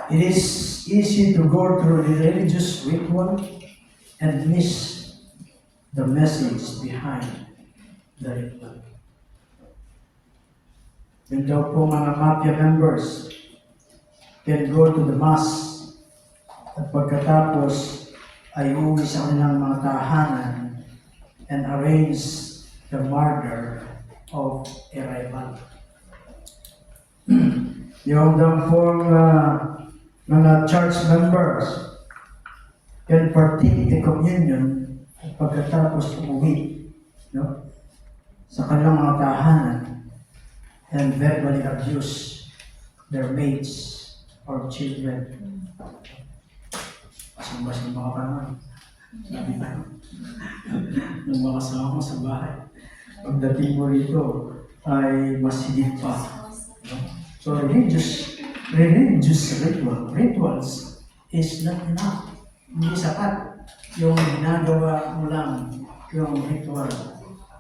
It is easy to go through the religious ritual and miss the message behind the ritual. Yun daw po mga mafia members can go to the mass at pagkatapos ay uwi sa kanilang mga tahanan and arrange the murder of a rival. Yung daw pong mga church members can partake the communion at pagkatapos umuwi, no? Sa kanilang mga tahanan and verbally abuse their mates or children. Pasimba-simba ka pa naman. Sabi na, nung makasama mo sa bahay, pagdating mo rito ay mas higit pa. No? So religious rituals is not enough. Hindi sapat yung ginagawa mo lang yung ritual.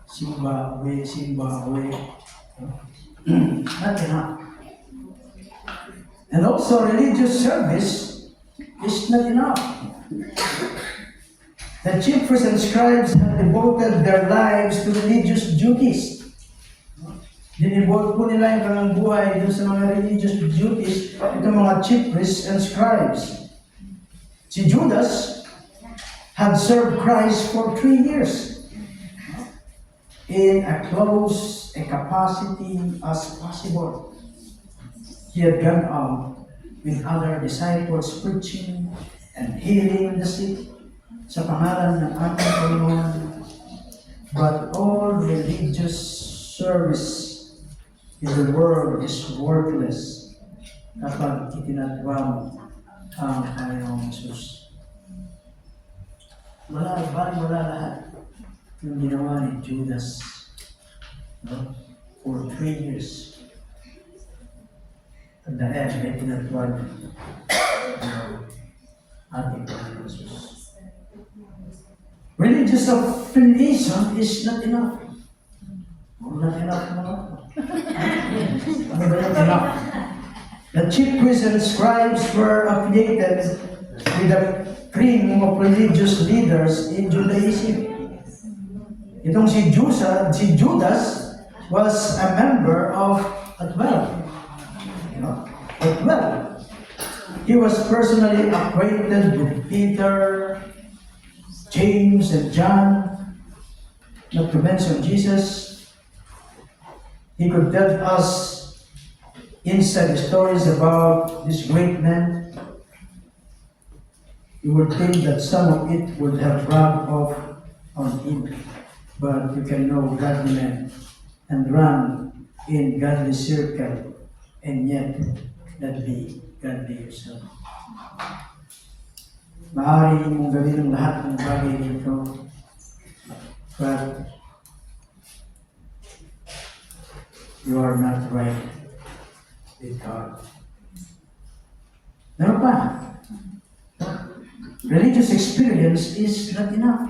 Simba, away. Not enough. And also, religious service is not enough. The chief priests and scribes have devoted their lives to religious duties. Dinivote po nila yung kanilang buhay dun sa mga religious duties, itong mga chief priests and scribes. Si Judas had served Christ for 3 years in a close a capacity as possible. He had gone out with other disciples preaching and healing the sick sa pangalan ng ating Panginoon. But all religious service in the world is worthless kapag itinatwa mo ang Panginoong Jesus. Wala lahat yung ginawa ni Judas, no? For 3 years. At the end, may tinatwa niya ating Panginoong Jesus. Religious affiliation is not enough. Not enough, no? Ano ba yung enough? The chief priests and scribes were affiliated with the cream of religious leaders in Judaism. Itong si Judas was a member of at 12. He was personally acquainted with Peter, James, and John, not to mention Jesus. He could tell us inside stories about this great man. You would think that some of it would have rubbed off on him, but you can know godly men and run in godly circle and yet not be godly yourself. Maaari mong gawin ang lahat ng bagay dito, but you are not right with God. Meron pa. Religious experience is not enough.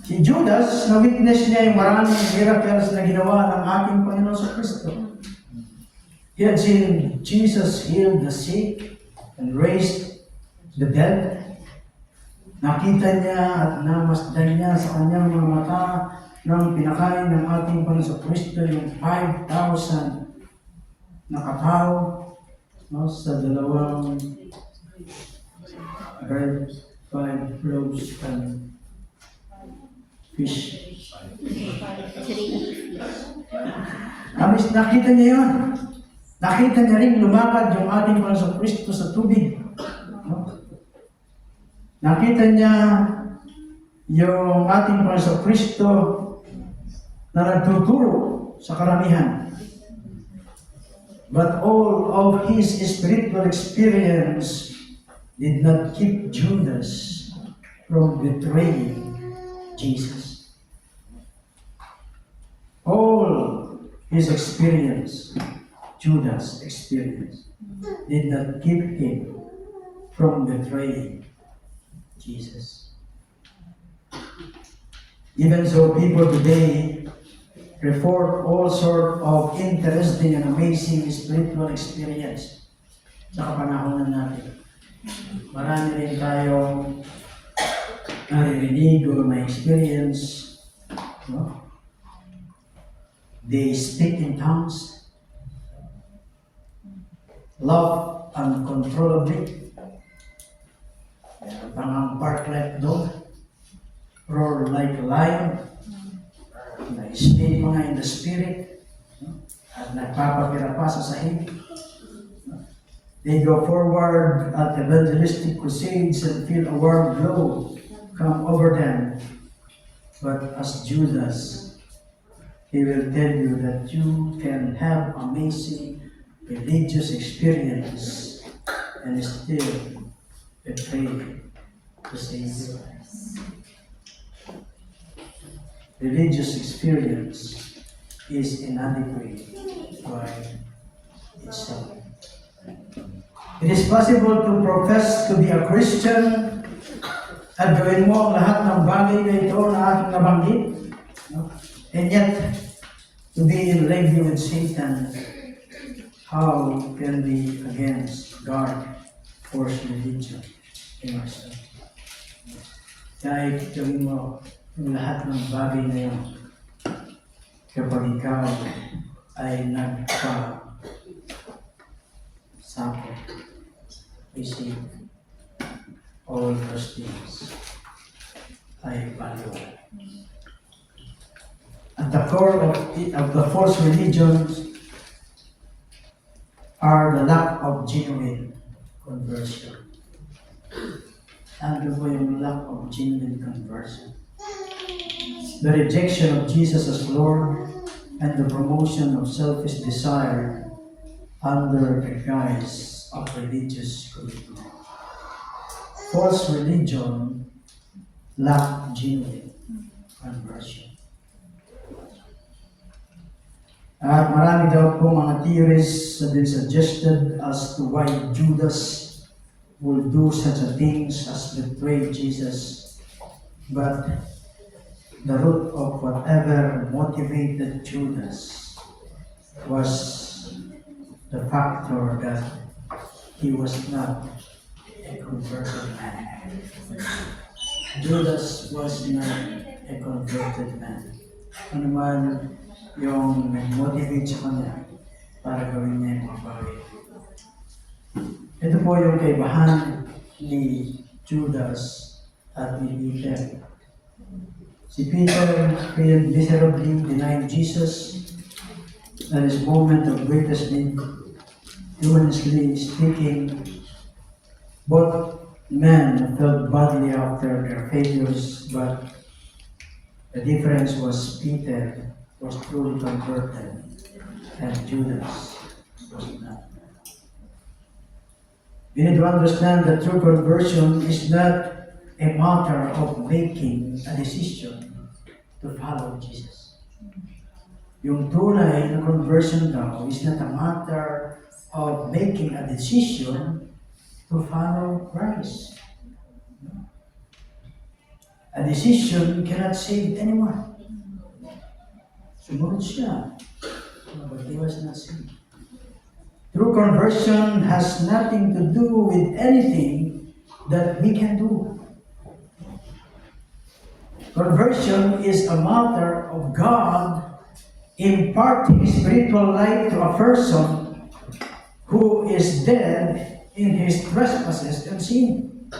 Si Judas, na-witness niya yung maraming miracles na ginawa ng ating Panginoon sa Kristo. He had seen Jesus heal the sick and raise the dead. Nakita niya at namasdan niya sa kanyang mga mata nang pinakain ng ating Panginoon sa Kristo yung 5,000 na katao, no, sa 2 bread, 5 loaves and fish. Nakita niya yun. Nakita niya rin lumakad yung ating Panginoon sa Kristo sa tubig. No? Nakita niya yung ating Panginoon sa Kristo na nagtuturo sa karamihan. But all of his spiritual experience did not keep Judas from betraying Jesus. All his experience, Judas' experience, did not keep him from betraying Jesus. Even so, people today report all sorts of interesting and amazing spiritual experience. sa kapanahonan natin. Marami rin tayong naririnig o na-experience. No? They speak in tongues. Love uncontrollably. Parang bark like dog. Roar like a lion. Na-speak mga in the spirit. At nagpapapira pa sa sahig. They go forward at evangelistic crusades and feel a warm glow come over them. But as Judas, he will tell you that you can have amazing religious experience and still betray the Savior. Religious experience is inadequate by itself. It is possible to profess to be a Christian at gawin mo ang lahat ng bagay na ito na ating nabanggit, no? And yet, to be in league with Satan, how can be against God force religion in ourselves? Kahit gawin mo ang lahat ng bagay na yun, kapag ikaw ay nagpa-sakot, receive all those things ay value. At the core of the false religions are the lack of genuine conversion. Ano po yung lack of genuine conversion? The rejection of Jesus as Lord and the promotion of selfish desire under the guise of religious commitment. False religion lack genuine conversion. At marami daw po mga theories have been suggested as to why Judas will do such a things as betray Jesus. But the root of whatever motivated Judas was the factor that he was not a converted man. Judas was not a converted man. Ano man yung motivate sa kanya para gawin niya yung mga bagay. Ito po yung kaibahan ni Judas at ni Peter. Si Peter failed miserably, denying Jesus at his moment of greatest need. Humanly speaking, both men felt badly after their failures, but the difference was Peter was truly converted and Judas was not. We need to understand that true conversion is not a matter of making a decision to follow Jesus. Yung tunay na conversion daw is not a matter of making a decision to follow Christ. A decision cannot save anyone. Sumunod siya, but he was not saved. True conversion has nothing to do with anything that we can do. Conversion is a matter of God imparting spiritual life to a person who is dead in his trespasses and sin.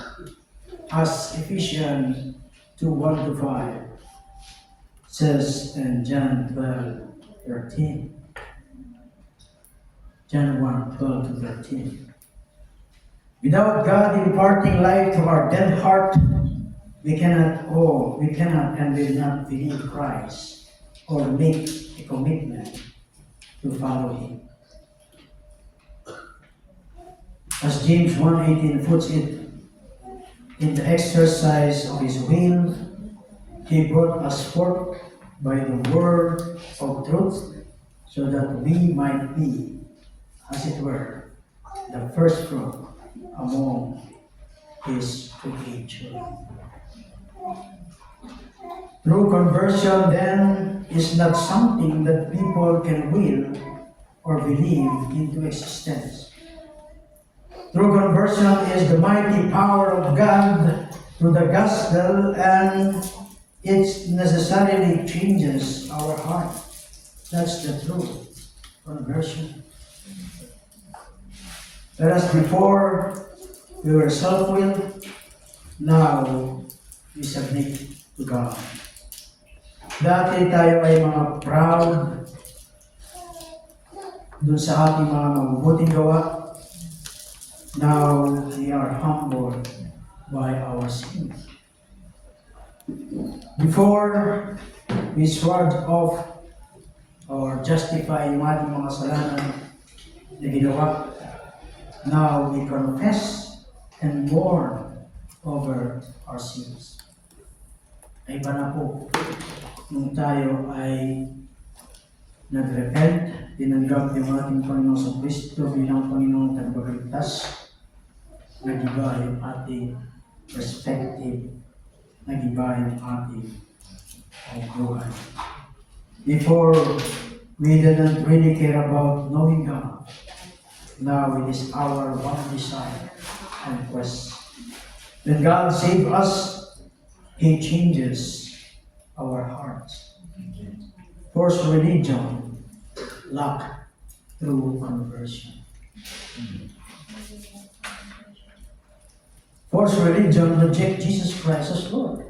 As Ephesians 2:1-5 says in John 12:13. John 1:12-13. Without God imparting life to our dead heart, we cannot and will not believe Christ or make a commitment to follow Him. As James 1:18 puts it, in the exercise of His will, He brought us forth by the word of truth, so that we might be, as it were, the first fruit among His creation. True conversion, then, is not something that people can will or believe into existence. True conversion is the mighty power of God through the gospel, and it necessarily changes our heart. That's the true conversion. Whereas before, we were self-willed, now we submit to God. Dati tayo ay mga proud dun sa ating mga mabubuting gawa. Now we are humbled by our sins. Before, we swore off or justify yung ating mga kasalanan na ginawa. Now we confess and mourn over our sins. Ay iba na po nung tayo ay nag-repent, tinanggap yung ating Panginoon sa Kristo bilang Panginoong Tagapagligtas, nag-iba yung ating perspective, nag-iba yung ating buhay. Before, we didn't really care about knowing God. Now it is our one desire and quest. When God saves us, He changes our hearts. Forced religion lack true conversion. Forced religion reject Jesus Christ as Lord.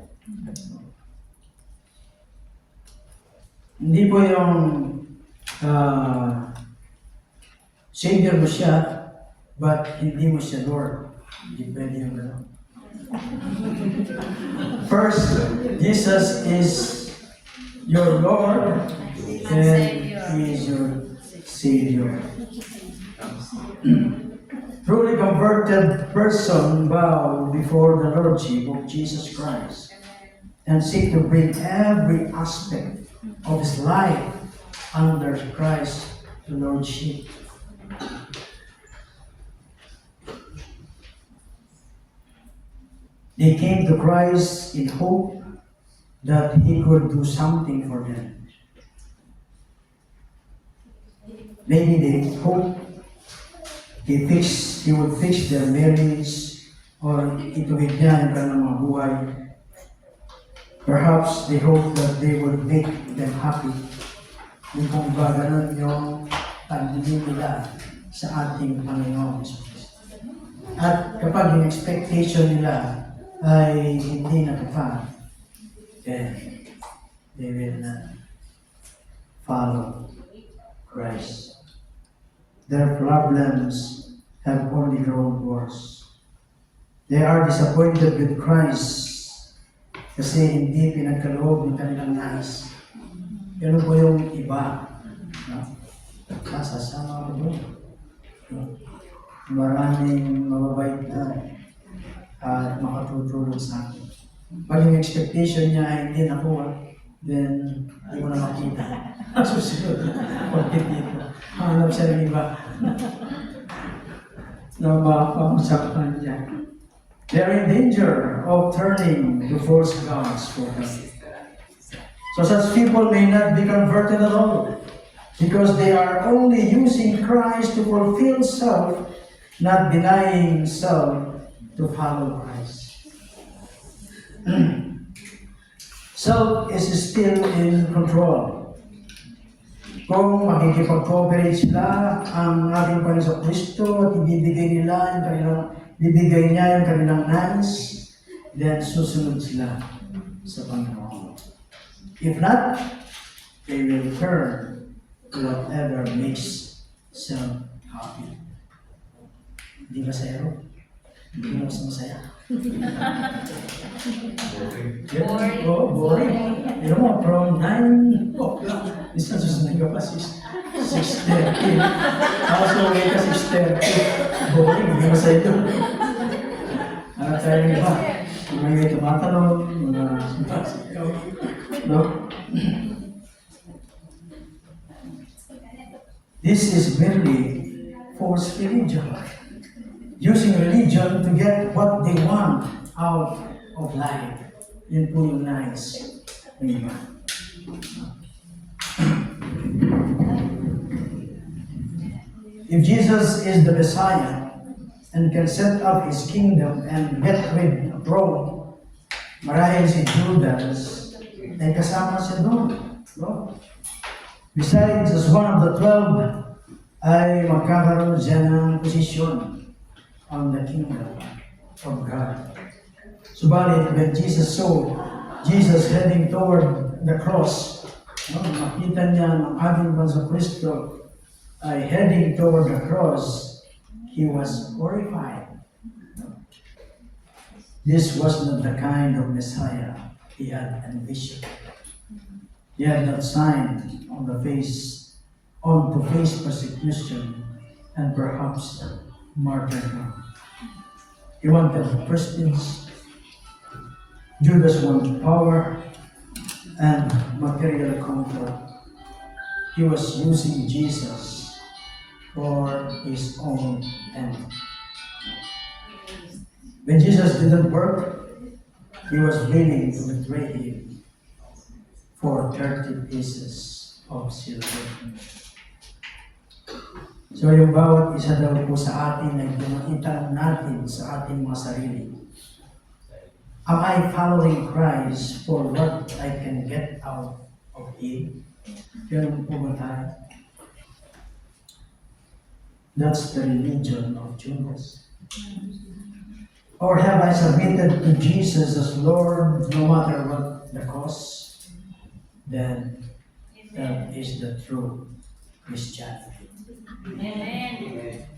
Hindi po yung Savior mo siya, but hindi mo siya Lord. Hindi pwede yung gano'n. First, Jesus is your Lord and He is your Savior. Truly converted person bow before the Lordship of Jesus Christ and seek to bring every aspect of his life under Christ's Lordship. They came to Christ in hope that He could do something for them. Maybe they hope He would fix their marriage or ituwid niya yung kanilang mga buhay. Perhaps they hope that they would make them happy. Yung kung ba ganun yung pagdilin nila sa ating Panginoon. At kapag yung expectation nila ay hindi natupad, then they will not follow Christ. Their problems have only grown worse. They are disappointed with Christ kasi hindi pinagkaloob ng kanilang nais. Ganun po yung iba. No? Kasasama ko doon. No? Maraming mababait na at makatutulong sa akin. Pag yung expectation niya ay hindi nakuha, then hindi mo na makita. Susunod. Pagkit dito. Hanap siya ng iba. Na makapagsakan niya. They are in danger of turning to false gods for them. So such people may not be converted at all because they are only using Christ to fulfill self, not denying self to follow Christ. Self is still in control. Kung makikipag-cooperate sila ang ating Panginoon sa Kristo at ibibigay nila yung kanilang, bibigay niya yung kanilang nais, then susunod sila sa Panginoon. If not, they will turn to whatever makes them happy. Hindi masaya ro? Hindi mo masaya? Boring. Oh, boring. You know, from 9 o'clock, isa susunod ka pa 6:30. Tapos uwi ka 6:30. Boring, hindi masaya ito. Ano tayo ng iba? Mga tumatanong, mga sumasigaw. No? This is merely false religion. Using religion to get what they want out of life. Yun po yung nais ng iba. If Jesus is the Messiah and can set up his kingdom and get rid of Rome, marahil si Judas ay kasama siya doon. No? Besides, as one of the 12, ay magkakaroon siya ng posisyon on the kingdom of God. Subalit, when Jesus saw Jesus heading toward the cross, no, makita niya ng ating Bansa Kristo ay heading toward the cross, he was horrified. This was not the kind of Messiah he had envisioned. He had not signed on to face persecution and perhaps martyrdom. He wanted prestige. Judas wanted power and material comfort. He was using Jesus for his own end. When Jesus didn't work, he was willing to betray him for 30 pieces of silver. So yung bawat isa daw po sa atin ay pinakita natin sa ating mga sarili. Am I following Christ for what I can get out of Him? Ganun po ba tayo? That's the religion of Judas. Or have I submitted to Jesus as Lord no matter what the cost? Then that is the true Christianity. Amen.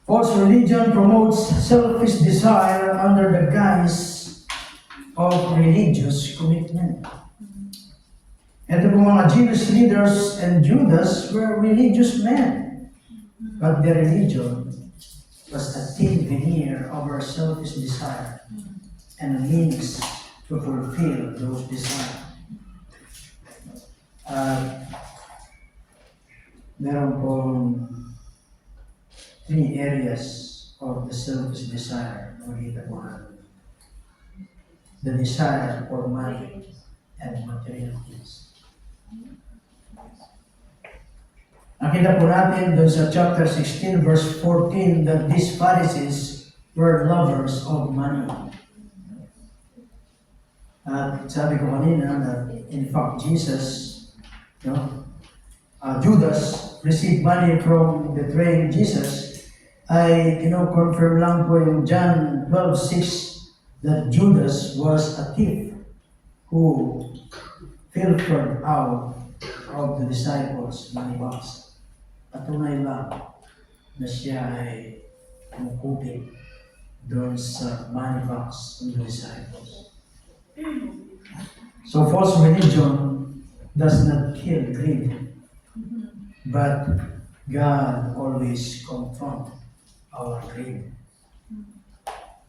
False religion promotes selfish desire under the guise of religious commitment. Ito po mga Jewish leaders and Judas were religious men, but their religion was a thin veneer over selfish desire and a means to fulfill those desires. Meron pong 3 areas of the selfish desire. Makita po natin. The desire for money and material things. Nakita po natin doon sa chapter 16 verse 14 that these Pharisees were lovers of money. At sabi ko kanina that in fact Judas received money from betraying Jesus, ay confirm lang po yung John 12:6 that Judas was a thief who pilfered out of the disciples' money box. Patunay lang na siya ay kumukupit doon sa money box ng disciples. So false religion does not kill greed, but God always confronts our greed.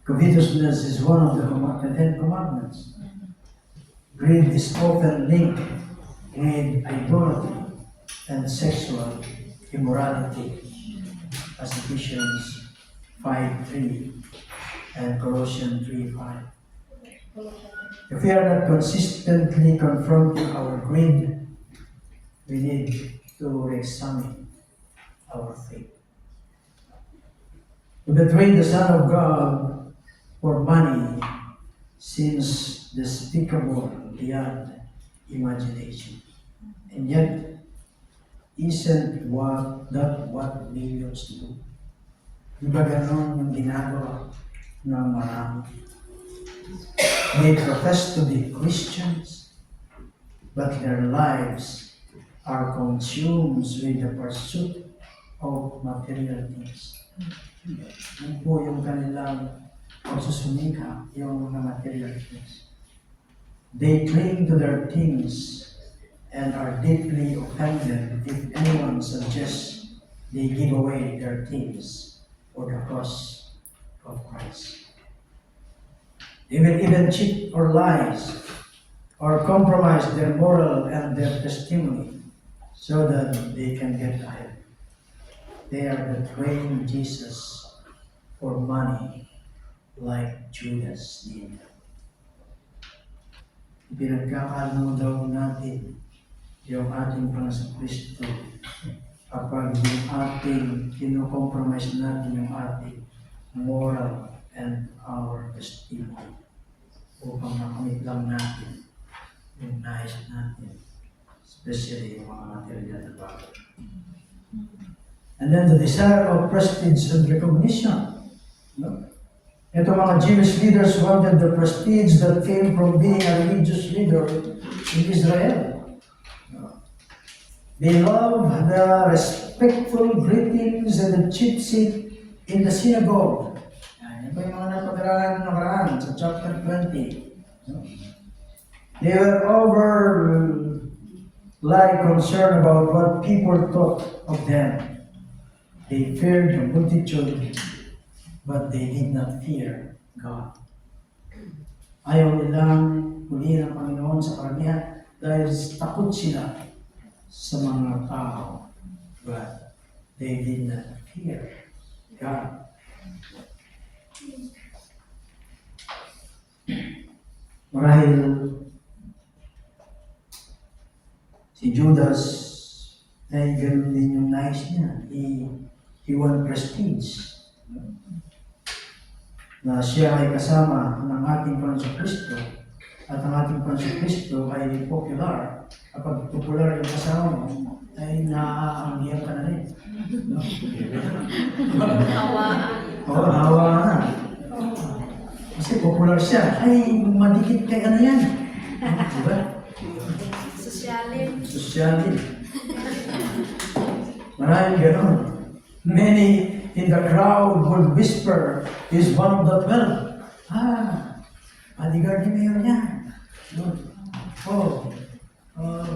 Covetousness is one of the 10 commandments. Greed is often linked with idolatry and sexual immorality, as Ephesians 5:3 and Colossians 3:5. If we are not consistently confronting our greed, we need to examine our faith. To betray the Son of God for money seems despicable beyond imagination. And yet, isn't that what millions do? Di ba ganon yung ginagawa ng marami? They profess to be Christians, but their lives are consumed with the pursuit of material things. Yan po yung kanilang pagsusumika, yung mga material things. They cling to their things and are deeply offended if anyone suggests they give away their things for the cause of Christ. They will even cheat or lies or compromise their moral and their testimony so that they can get ahead. They are betraying Jesus for money like Judas did. Pinagkakaano daw natin yung ating Panginoon Kristo kapag yung ating kinukompromise natin yung ating moral, and our testimony upang makamit lang natin yung nais natin, especially yung mga material na bagay. And then the desire of prestige and recognition. No? Ito mga Jewish leaders wanted the prestige that came from being a religious leader in Israel. They loved the respectful greetings and the cheap seat in the synagogue. Yan po yung mga nakaraan sa chapter 20. They were concerned about what people thought of them. They feared the multitude, but they did not fear God. Ayaw nilang huliin ang Panginoon sa karamihan dahil takot sila sa mga tao, but they did not fear God. Marahil si Judas ay ganoon din yung nais niya. He won prestige. Na siya ay kasama ng ating Panginoon Kristo at ang ating Panginoon Kristo ay popular. Kapag popular yung kasama mo, ay naaanggihan ka na rin. No? Oo, hawaan na. Kasi popular siya. Ay, madikit kay ano yan. Diba? Sosyalin. Maraming ganon. Many in the crowd would whisper, "He's one of the 12. Bodyguard ni Mayor yan.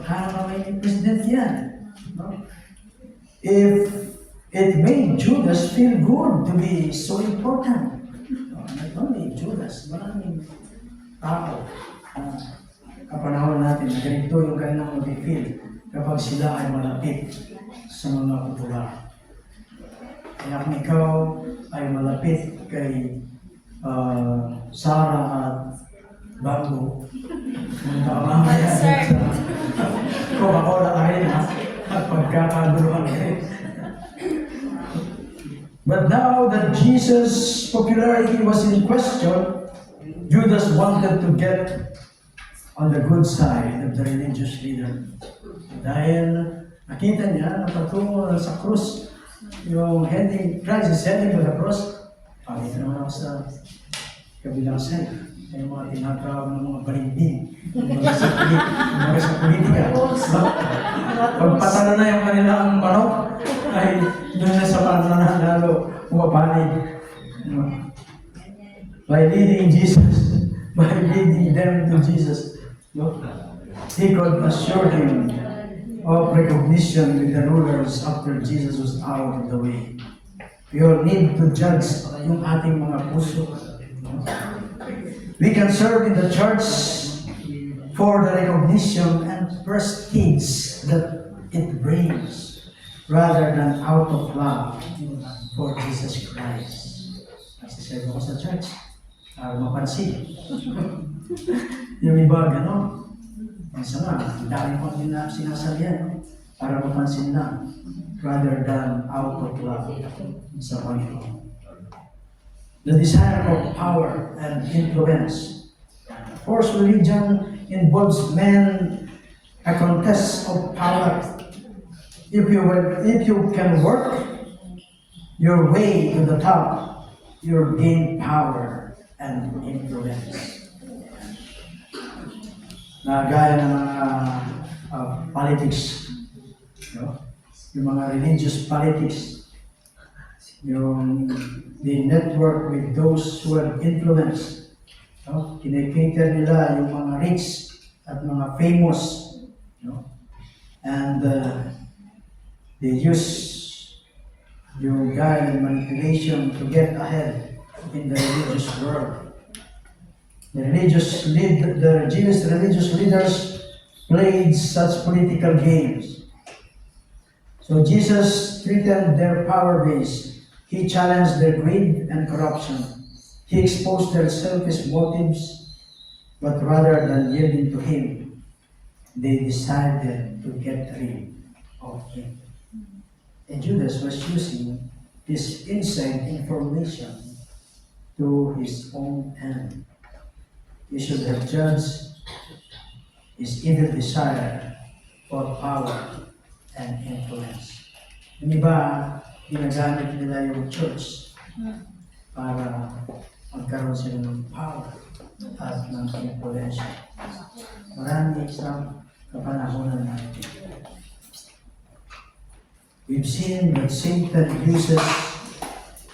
Kaya may president yan. No? If it made Judas feel good to be so important. Not only Judas, maraming tao. Kapanahon natin, ganito yung kanilang mag-feel kapag sila ay malapit sa mga popular. Kaya kung ikaw ay malapit kay Sarah at Bago, mamaya Coca-Cola ka rin at pagkakaguluhan ka rin. But now that Jesus' popularity was in question, Judas wanted to get on the good side of the religious leader. Dahil nakita niya na patungo sa krus, yung Christ is heading to the cross, pagit naman ako sa kabilang side. Yung mga tinatawag ng mga balinding, mga sa politika. Pagpatalo na yung kanilang manok, ay doon na sa pananahan lalo umapanig. By leading them to Jesus, he could assure him of recognition with the rulers after Jesus was out of the way. We all need to judge yung ating mga puso. We can serve in the church for the recognition and prestige that it brings, rather than out of love for Jesus Christ. Nagsiserve ako sa church, para mapansin. Yung iba, gano'n. Minsan nga, ang dami ko din na sinasabihan, para mapansin lang, rather than out of love sa Panginoon. The desire of power and influence. Of course, religion involves men a contest of power. If you can work your way to the top, you'll gain power and influence. Na gaya ng mga politics, yung mga religious politics, they network with those who have influence. Kinikater nila yung mga rich at mga famous. And they use yung guile and manipulation to get ahead in the religious world. The Jewish religious leaders played such political games. So Jesus threatened their power base. He challenged their greed and corruption. He exposed their selfish motives, but rather than yielding to him, they decided to get rid of him. And Judas was using this inside information to his own end. He should have judged his evil desire for power and influence. Yung iba, ginagamit nila yung church para magkaroon sila ng power at ng influensya. Marami sa kapanahonan natin. We've seen that Satan uses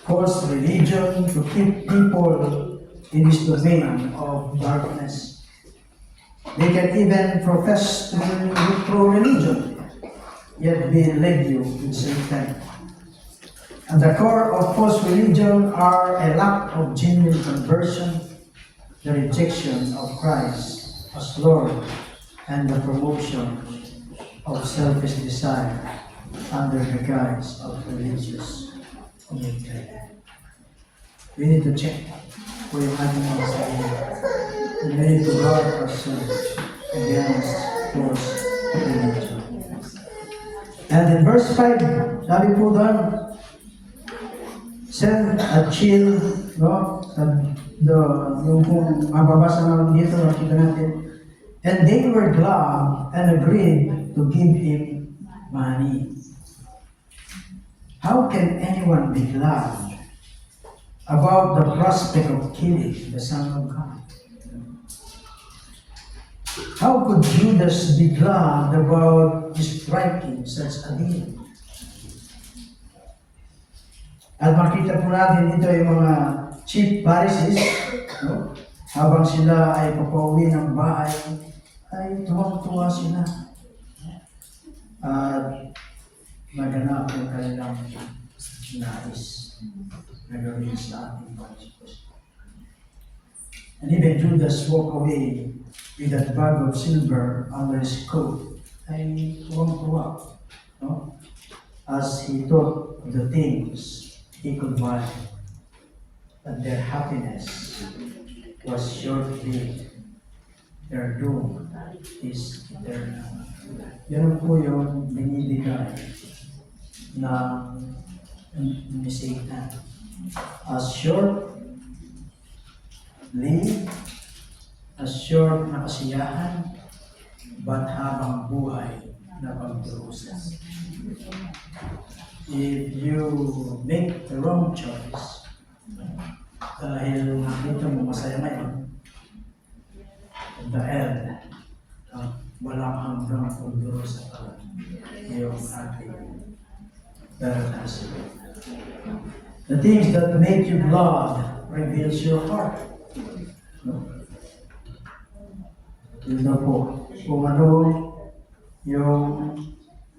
false religion to keep people in this domain of darkness. They can even profess to be true religion, yet be led you with Satan. At the core of false religion are a lack of genuine conversion, the rejection of Christ as Lord, and the promotion of selfish desire under the guise of religious commitment. We need to check kung yung ating mga sarili. We need to guard ourselves against false religion. And in verse 5, sabi po doon, send a chill, no? Yung kung mababasa naman dito, nakita natin, and they were glad and agreed to give him money. How can anyone be glad about the prospect of killing the Son of God? How could Judas be glad about striking such a deal? At makita po natin dito yung mga chief Pharisees, no? Habang sila ay papauwi ng bahay, ay tuwang-tuwa sila. At maganap ang kanilang nais na gawin sa ating Panginoon. And even Judas walked away with that bag of silver under his coat, ay tuwang-tuwa, no? As he thought of the things he could buy, but their happiness was short-lived. Their doom is eternal. Yan po yung binibigay ni Satan. As short-lived, as short na kasiyahan, but habang buhay na pagdurusa. If you make the wrong choice, dahil nakita mo masaya ngayon, at the end, walang hanggang pagdurusa pa yung ating daranasan. The things that make you glad reveals your heart. No? Yun na po. Kung ano yung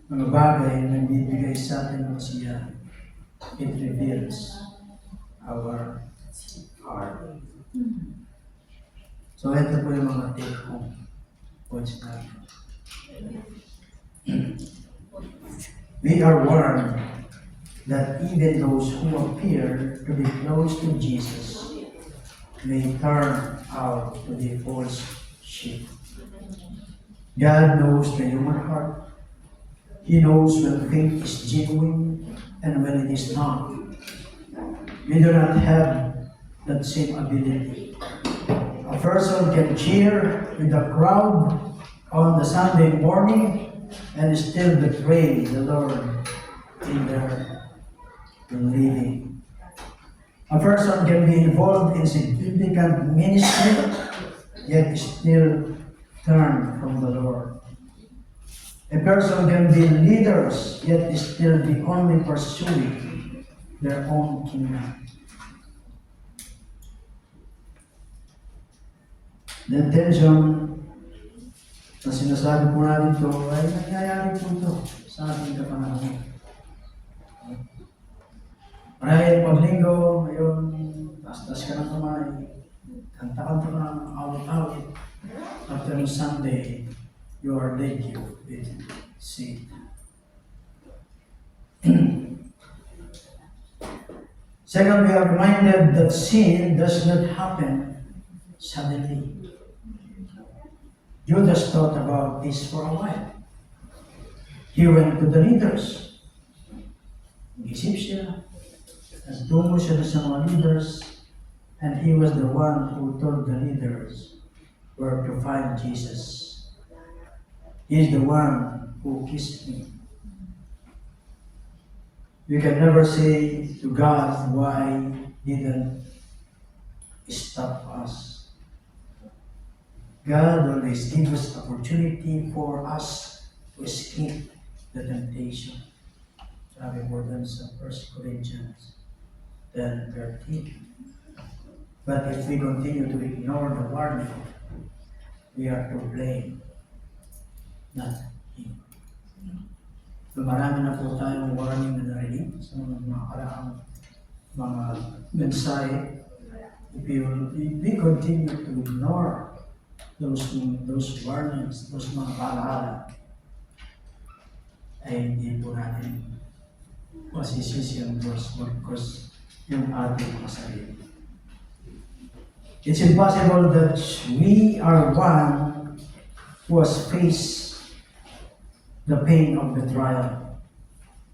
mga bagay na bibigay sa atin ng siya, it reveals our heart. So ito po yung mga take-home points natin. We are warned that even those who appear to be close to Jesus may turn out to be false sheep. God knows the human heart. He knows when faith is genuine and when it is not. We do not have that same ability. A person can cheer with the crowd on the Sunday morning and still betray the Lord in their believing. A person can be involved in significant ministry, yet still turn from the Lord. A person can be leaders, yet still be only pursuing their own kingdom. The tension na sinasabi po natin ito ay nangyayari po ito sa ating kapanahonan. Marahil paglinggo, ngayon, tastas ka ng kamay, kanta-kanta ka ng awit-awit. After on Sunday, you are led you with sin. Second, we are reminded that sin does not happen suddenly. Judas thought about this for a while. He went to the leaders. Nag-isip siya. Nagtungo siya sa mga leaders. And he was the one who told the leaders where to find Jesus. He's the one who kissed me. You can never say to God, why didn't he stop us? God always gives us opportunity for us to escape the temptation. Sabi mo dun sa 1 Corinthians 10:13. But if we continue to ignore the warning, we are to blame, not Him. So marami na po tayong warning na narinig sa mga karaang mga mensahe. If we continue to ignore those warnings, those mga paalaala, ay hindi po natin masisisi ang Diyos because yung ating sarili. It's impossible that we are one who has faced the pain of the trial.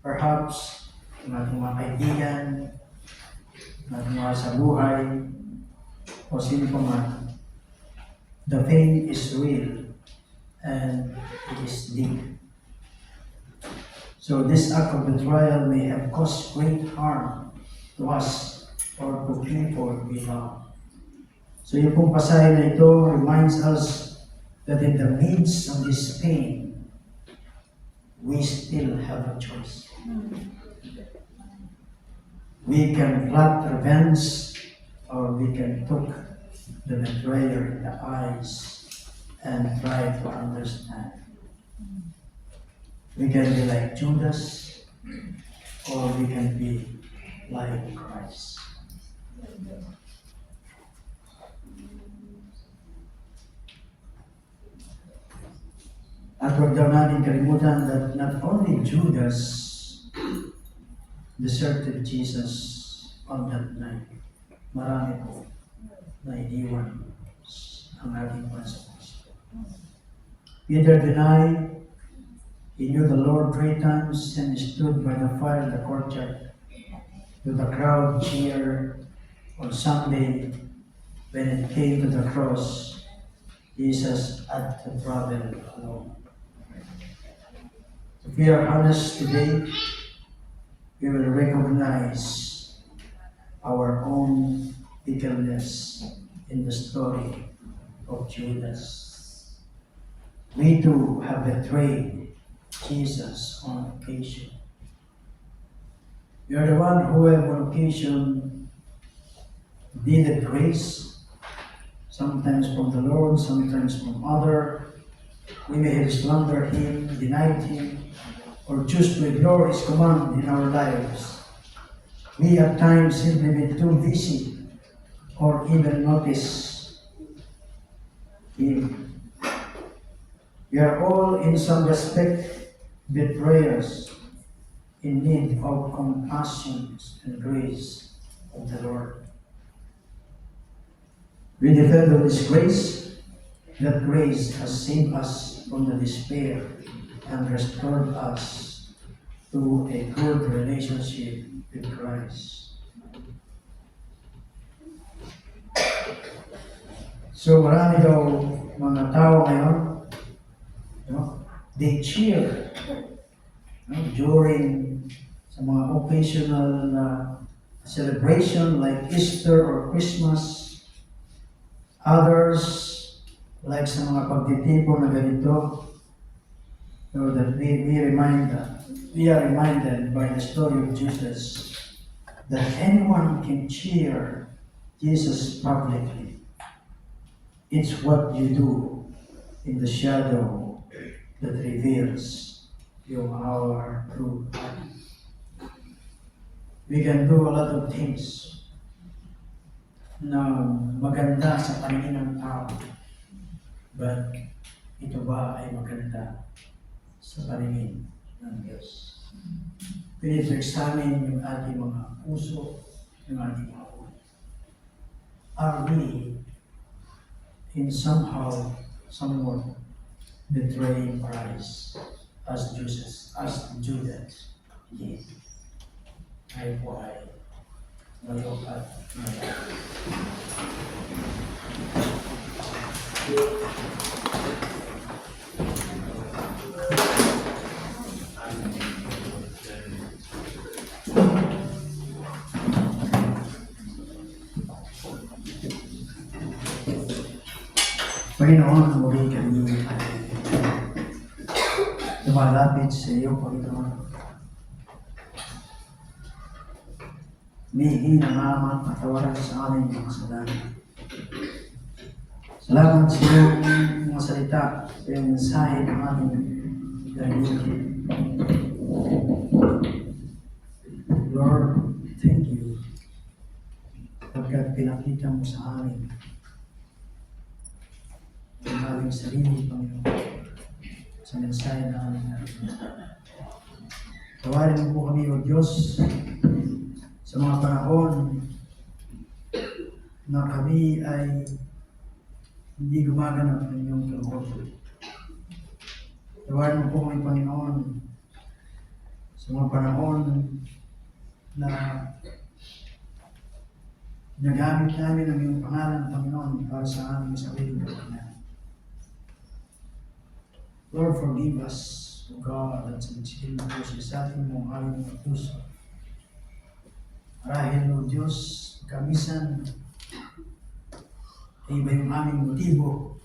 Perhaps, ang ating mga kaibigan, ang ating mga sa buhay, o sino pa man, the pain is real and it is deep. So this act of betrayal may have caused great harm to us or to people we love. So yung pong pasahe na ito reminds us that in the midst of this pain, we still have a choice. We can plot revenge or we can look the betrayer in the eyes and try to understand. We can be like Judas or we can be like Christ. At huwag daw natin kalimutan that not only Judas deserted Jesus on that night, marami po na iniwan ang ating Panginoon. Peter denied he knew the Lord 3 times and stood by the fire in the courtyard. To the crowd cheered on Sunday when it came to the cross, Jesus had to travel alone. If we are honest today, we will recognize our own fickleness in the story of Judas. We too have betrayed Jesus on occasion. You are the one who have on occasion needed grace, sometimes from the Lord, sometimes from other. We may have slandered Him, denied Him, or choose to ignore His command in our lives. We at times simply been too busy or even notice Him. We are all in some respect betrayers in need of compassion and grace of the Lord. We depend on His grace. That grace has saved us from the despair and restored us to a good relationship with Christ. So marami daw mga tao ngayon, they cheer during sa mga occasional celebration like Easter or Christmas. Others, like sa mga pagtitipon na ganito, so that we are reminded by the story of Jesus that anyone can cheer Jesus publicly. It's what you do in the shadow that reveals our true heart. We can do a lot of things na maganda sa paningin ng tao, but ito ba ay maganda sa paningin ng Diyos? We need to examine yung ating mga puso, yung ating mga ulo. Are we in somehow, somewhat betraying Christ as Judas did? Ay po ay ngayon at ngayon. Panginoon, muli kami ay lumalapit sa iyo, Panginoon. Humihingi ng amang patawaran sa aming mga kasalanan. Salamat sa iyong mga salita, sa iyong mensahe ng aming narinig. Lord, thank you pagkat pinakita mo sa amin ang aming sarili, Panginoon, sa mensahe na aming narinig. Tawarin mo po kami, O Diyos, sa mga panahon na kami ay hindi gumaganap ng iyong kaloob. Tawarin mo po kami, Panginoon, sa mga panahon na nagamit namin ang iyong pangalan, Panginoon, para sa aming sarili. Lord, forgive us, O God, at sa nagsikin na po sa atin mong aming mga puso. Marahil, O Diyos, kamisan ay iba yung aming motibo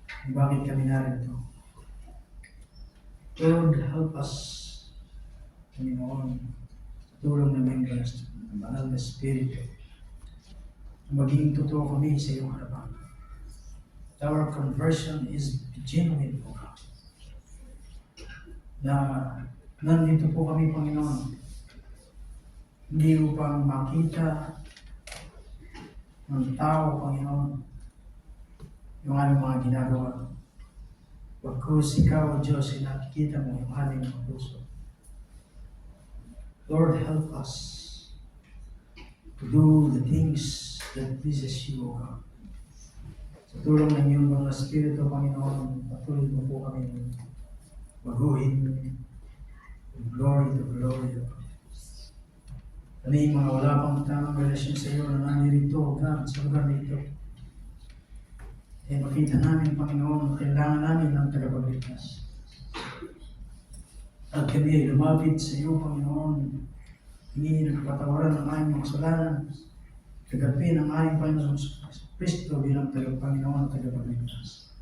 kung bakit kami narito. Lord, help us, Panginoon, sa tulong ng iyong banal na Espiritu, maging totoo kami sa iyong harapan. Our conversion is genuine, O God. Na nandito po kami, Panginoon, hindi upang makita ng tao, Panginoon, yung aming mga ginagawa. Pagkus ikaw, O Diyos, ay nakikita mo yung aming mga puso. Lord, help us to do the things that pleases you, O God. Sa tulong ng iyong mga Espiritu, Panginoon, patuloy mo po kami baguhin from glory to glory. Kami mga wala pang tamang relasyon sa iyo na nandirito, O God, sa lugar nito. Eh makita namin, Panginoon, kailangan namin ng tagapagligtas. At kami ay lumapit sa iyo, Panginoon, hingi ng kapatawaran ng aming mga kasalanan, kagapin ang aming Panginoon Kristo bilang Panginoon at tagapagligtas.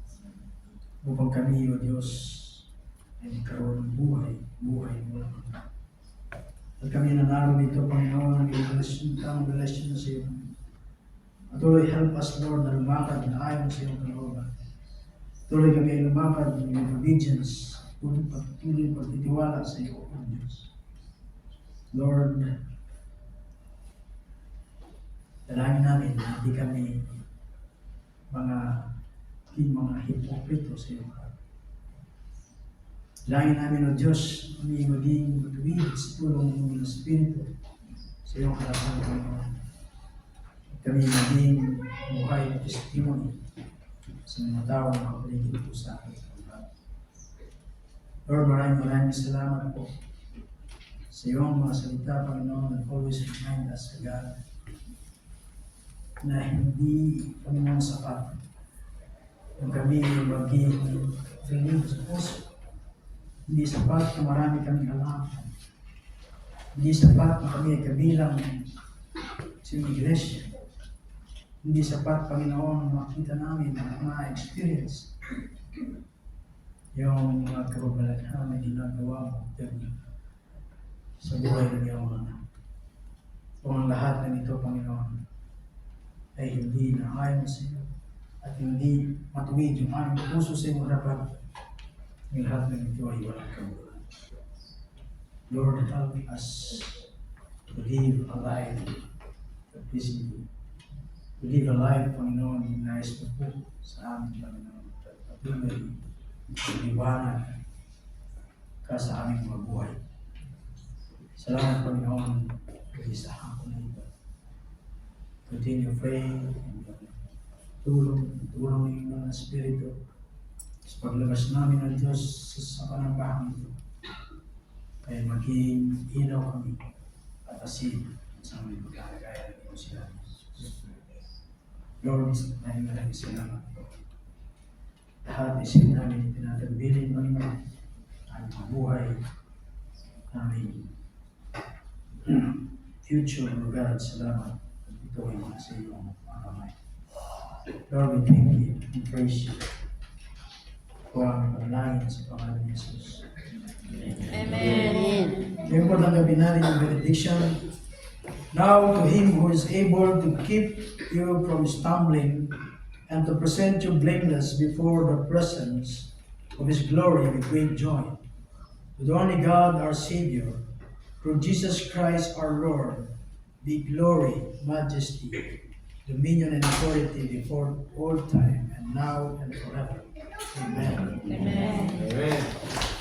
Upang kami, O Diyos, ay magkaroon ng buhay mo lang. At kami nanalo dito, Panginoon, ang tamang relasyon sa iyo. Patuloy, help us, Lord, na lumakad na ayon sa iyong kalooban. Patuloy kami ay lumakad ng obedience, patuloy pagtitiwala sa iyo, O Diyos. Lord, dalangin namin na hindi kami mga hipokrito sa iyo. Dalangin namin, O Diyos, kami maging matuwid sa tulong ng iyong Espiritu sa iyong harapan, Panginoon. Kami maging buhay na testimony sa mga tao na makapaligid po sa akin. Lord, maraming salamat po sa iyong mga salita, Panginoon, and always remind us, God, na hindi, Panginoon, sapat kung kami maging friend sa puso. Hindi sapat na marami kaming alam. Hindi sapat na kami ay kabilang sa iglesia. Hindi sapat, Panginoon, makita namin ang mga experience. Yung mga kababalaghan na ginagawa mo sa buhay ng iyong mga anak. Kung ang lahat ng ito, Panginoon, ay hindi na ayon sa iyo at hindi matuwid yung aming puso sa iyong harapan, ang lahat ng ito ay walang kabuluhan. Lord, help us to live a life that pleases you. To live a life, Panginoon, na nais mo po sa amin, Panginoon. Patuloy, liwanag ka sa aming mga buhay. Salamat, Panginoon, kasi sa hapon na ito. Continue praying, tulong ng mga Espiritu. Sa paglabas namin ng Diyos sa panambahang ito, ay maging ilaw kami at asin sa aming paglalagay. sila. Lord, maraming salamat po. Lahat isin namin itinatagbilin, Panginoon, ang mga buhay namin. Future, Lord God, salamat. Ito ay mga sa iyong mga kamay. Lord, we thank you and praise you. Kung ang panalangin sa pangalan ni Jesus. Amen. Ngayon po ng gabi natin yung benediction. Now to Him who is able to keep you from stumbling and to present you blameless before the presence of His glory with great joy. To the only God, our Savior, through Jesus Christ our Lord, be glory, majesty, dominion, and authority before all time, and now and forever. Amen. Amen. Amen.